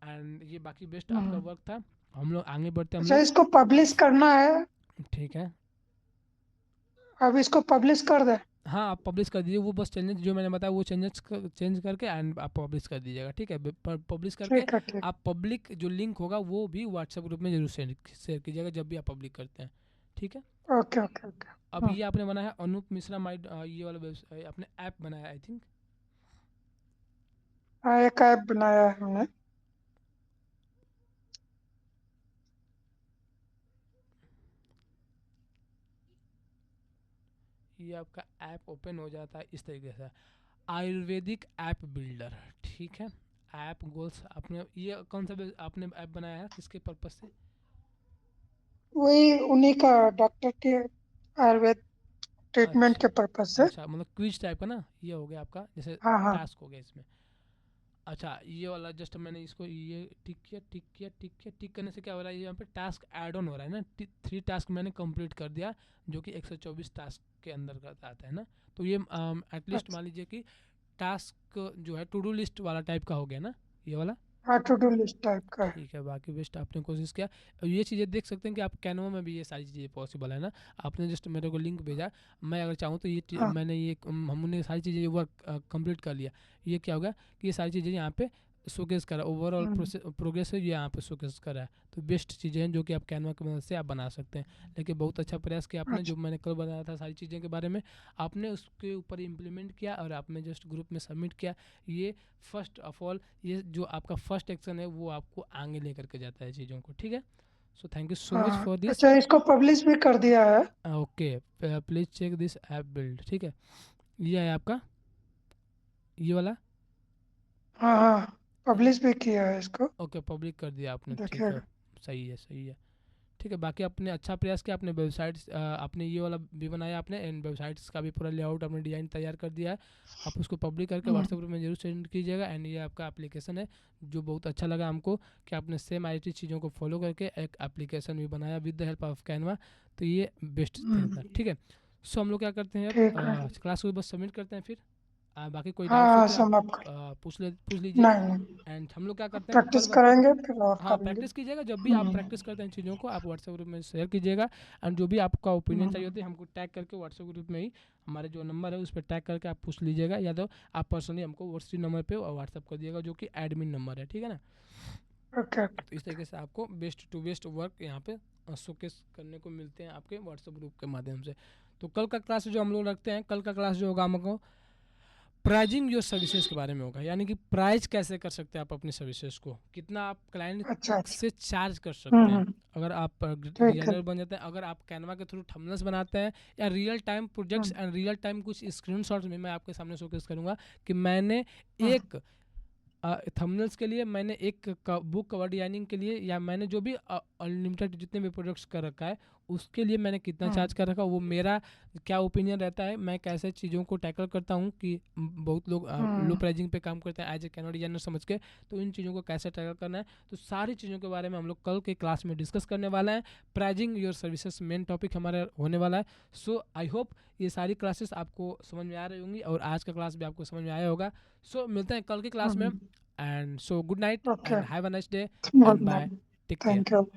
एंड ये बाकी बेस्ट आपका हम्म। वर्क था। हम लोग आगे बढ़ते हैं हम अच्छा, लोग, इसको पब्लिश करना है। ठीक है। अब इसको पब्लिश कर दें। हाँ, आप पब्लिश कर दीजिए, वो बस चेंजेस जो मैंने बताया वो चेंज करके एंड आप पब्लिश कर दीजिएगा, ठीक है। पब्लिश करके ठीक है ठीक। आप पब्लिक जो लिंक होगा वो भी व्हाट्सएप ग्रुप में जरूर शेयर कीजिएगा जब भी आप पब्लिक करते हैं, ठीक है। Okay okay okay. अब ये आपने बनाया है अनूप मिश्रा माई, ये वाला वेबसाइट आपने ऐप बनाया आई थिंक। हाँ, एक ऐप बनाया है हमने। ये आपका ऐप ओपन हो जाता है इस तरीके से, आयुर्वेदिक ऐप बिल्डर, ठीक है। ऐप गोल्स आपने ये कौन सा आपने ऐप बनाया है किसके पर्पज से? वही उन्हीं का, डॉक्टर के आयुर्वेद ट्रीटमेंट अच्छा, के पर्पज से। अच्छा, मतलब क्विज टाइप का ना, ये हो गया आपका जैसे हाँ हाँ। टास्क हो गया इसमें। अच्छा, ये वाला जस्ट मैंने इसको ये टिक किया टिक किया टिक किया, टिक करने से क्या हो रहा है, ये यहाँ पे टास्क ऐड ऑन हो रहा है ना, 3 टास्क मैंने कंप्लीट कर दिया जो कि 124 टास्क के अंदर का आता है ना। तो ये एटलीस्ट अच्छा। मान लीजिए कि टास्क जो है टू डू लिस्ट वाला टाइप का हो गया ना, ये वाला। हाँ, टू डू लिस्ट टाइप का है। ठीक है, बाकी बेस्ट आपने कोशिश किया। और ये चीज़ें देख सकते हैं कि आप कैनवा में भी ये सारी चीज़ें पॉसिबल है ना। आपने जस्ट मेरे को लिंक भेजा, मैं अगर चाहूँ तो हाँ मैंने ये हमने सारी चीज़ें वर्क कंप्लीट कर लिया। ये क्या होगा कि ये सारी चीज़ें यहाँ पे शोकेस करा, ओवरऑल प्रोग्रेस है ये यहाँ पे शोकेस करा है। तो बेस्ट चीज़ें हैं जो कि आप कैनवा की मदद से आप बना सकते हैं। लेकिन बहुत अच्छा प्रयास किया आपने, अच्छा। जो मैंने कल बताया था सारी चीज़ें के बारे में, आपने उसके ऊपर इम्प्लीमेंट किया और आपने जस्ट ग्रुप में सबमिट किया। ये फर्स्ट ऑफ ऑल, ये जो आपका फर्स्ट एक्शन है वो आपको आगे लेकर के जाता है चीज़ों को, ठीक है। So thank you so much हाँ, फॉर दिस। अच्छा, इसको पब्लिश भी कर दिया है। Okay, please check this app build, ठीक है। ये है आपका ये वाला। हाँ हाँ, पब्लिश भी किया है इसको। ओके, पब्लिक कर दिया आपने, ठीक है। देखिएगा। सही है, सही है, ठीक है। बाकी आपने अच्छा प्रयास किया, आपने वेबसाइट्स आपने ये वाला भी बनाया आपने, एंड वेबसाइट्स का भी पूरा लेआउट आपने डिज़ाइन तैयार कर दिया है। आप उसको पब्लिक करके हम्म, व्हाट्सएप ग्रुप में जरूर सेंड कीजिएगा। एंड ये आपका एप्लीकेशन है जो बहुत अच्छा लगा हमको कि आपने सेम आई चीज़ों को फॉलो करके एक एप्लीकेशन भी बनाया with the help of Canva. तो ये बेस्ट थिंग था, ठीक है। सो हम लोग क्या करते हैं ठीक है। अब क्लास को बस सबमिट करते हैं फिर। बाकी कोई हाँ डाउट्स हो हाँ, तो आप समाप्त कर। पूछ लीजिए। नहीं नहीं, एंड हम लोग क्या करते हैं प्रैक्टिस करेंगे फिर और हाँ, करेंगे। प्रैक्टिस कीजिएगा, जब भी आप प्रैक्टिस करते हैं चीज़ों को आप व्हाट्सएप ग्रुप में शेयर कीजिएगा। एंड जो भी आपका ओपिनियन चाहिए हम्म, होती है हमको टैग करके व्हाट्सएप ग्रुप में ही हमारे जो नंबर है उस पर टैग करके आप पूछ लीजिएगा, या तो आप पर्सनली हमको उसी नंबर पे व्हाट्सएप कर दिएगा जो कि एडमिन नंबर है, ठीक है ना। ओके तो इस तरीके से आपको बेस्ट टू बेस्ट वर्क यहाँ पे शोकेस करने को मिलते हैं आपके व्हाट्सएप ग्रुप के माध्यम से। तो कल का क्लास जो हम लोग रखते हैं, कल का क्लास जो होगा हमको प्राइजिंग योर सर्विसेज के बारे में होगा, यानी कि प्राइस कैसे कर सकते हैं आप अपनी सर्विसेज को, कितना आप क्लाइंट अच्छा अच्छा। से चार्ज कर सकते हैं। हम्म, अगर आप ठीक है। डिजाइनर बन जाते हैं, अगर आप कैनवा के थ्रू थंबनेल्स बनाते हैं, या real time projects hmm, and real time कुछ स्क्रीनशॉट्स में मैं आपके सामने शोकेस करूंगा कि मैंने हम्म, एक थंबनेल्स के लिए, मैंने एक बुक कवर डिजाइनिंग के लिए, या मैंने जो भी अनलिमिटेड जितने भी प्रोडक्ट्स कर रखा है उसके लिए मैंने कितना चार्ज कर रखा, वो मेरा क्या ओपिनियन रहता है, मैं कैसे चीज़ों को टैकल करता हूँ कि बहुत लोग लो हम्म, प्राइजिंग पे काम करते हैं एज ए कैनवा डिजाइनर समझ के, तो इन चीज़ों को कैसे टैकल करना है, तो सारी चीज़ों के बारे में हम लोग कल के क्लास में डिस्कस करने वाला है। Pricing your services main topic हमारा होने वाला है। सो आई होप ये सारी क्लासेस आपको समझ में आ रही होंगी और आज का क्लास भी आपको समझ में आया होगा। सो मिलते हैं कल की क्लास में। हम्म। And so good night Okay. and have a nice day Good and bye. night. Take care. Thank you.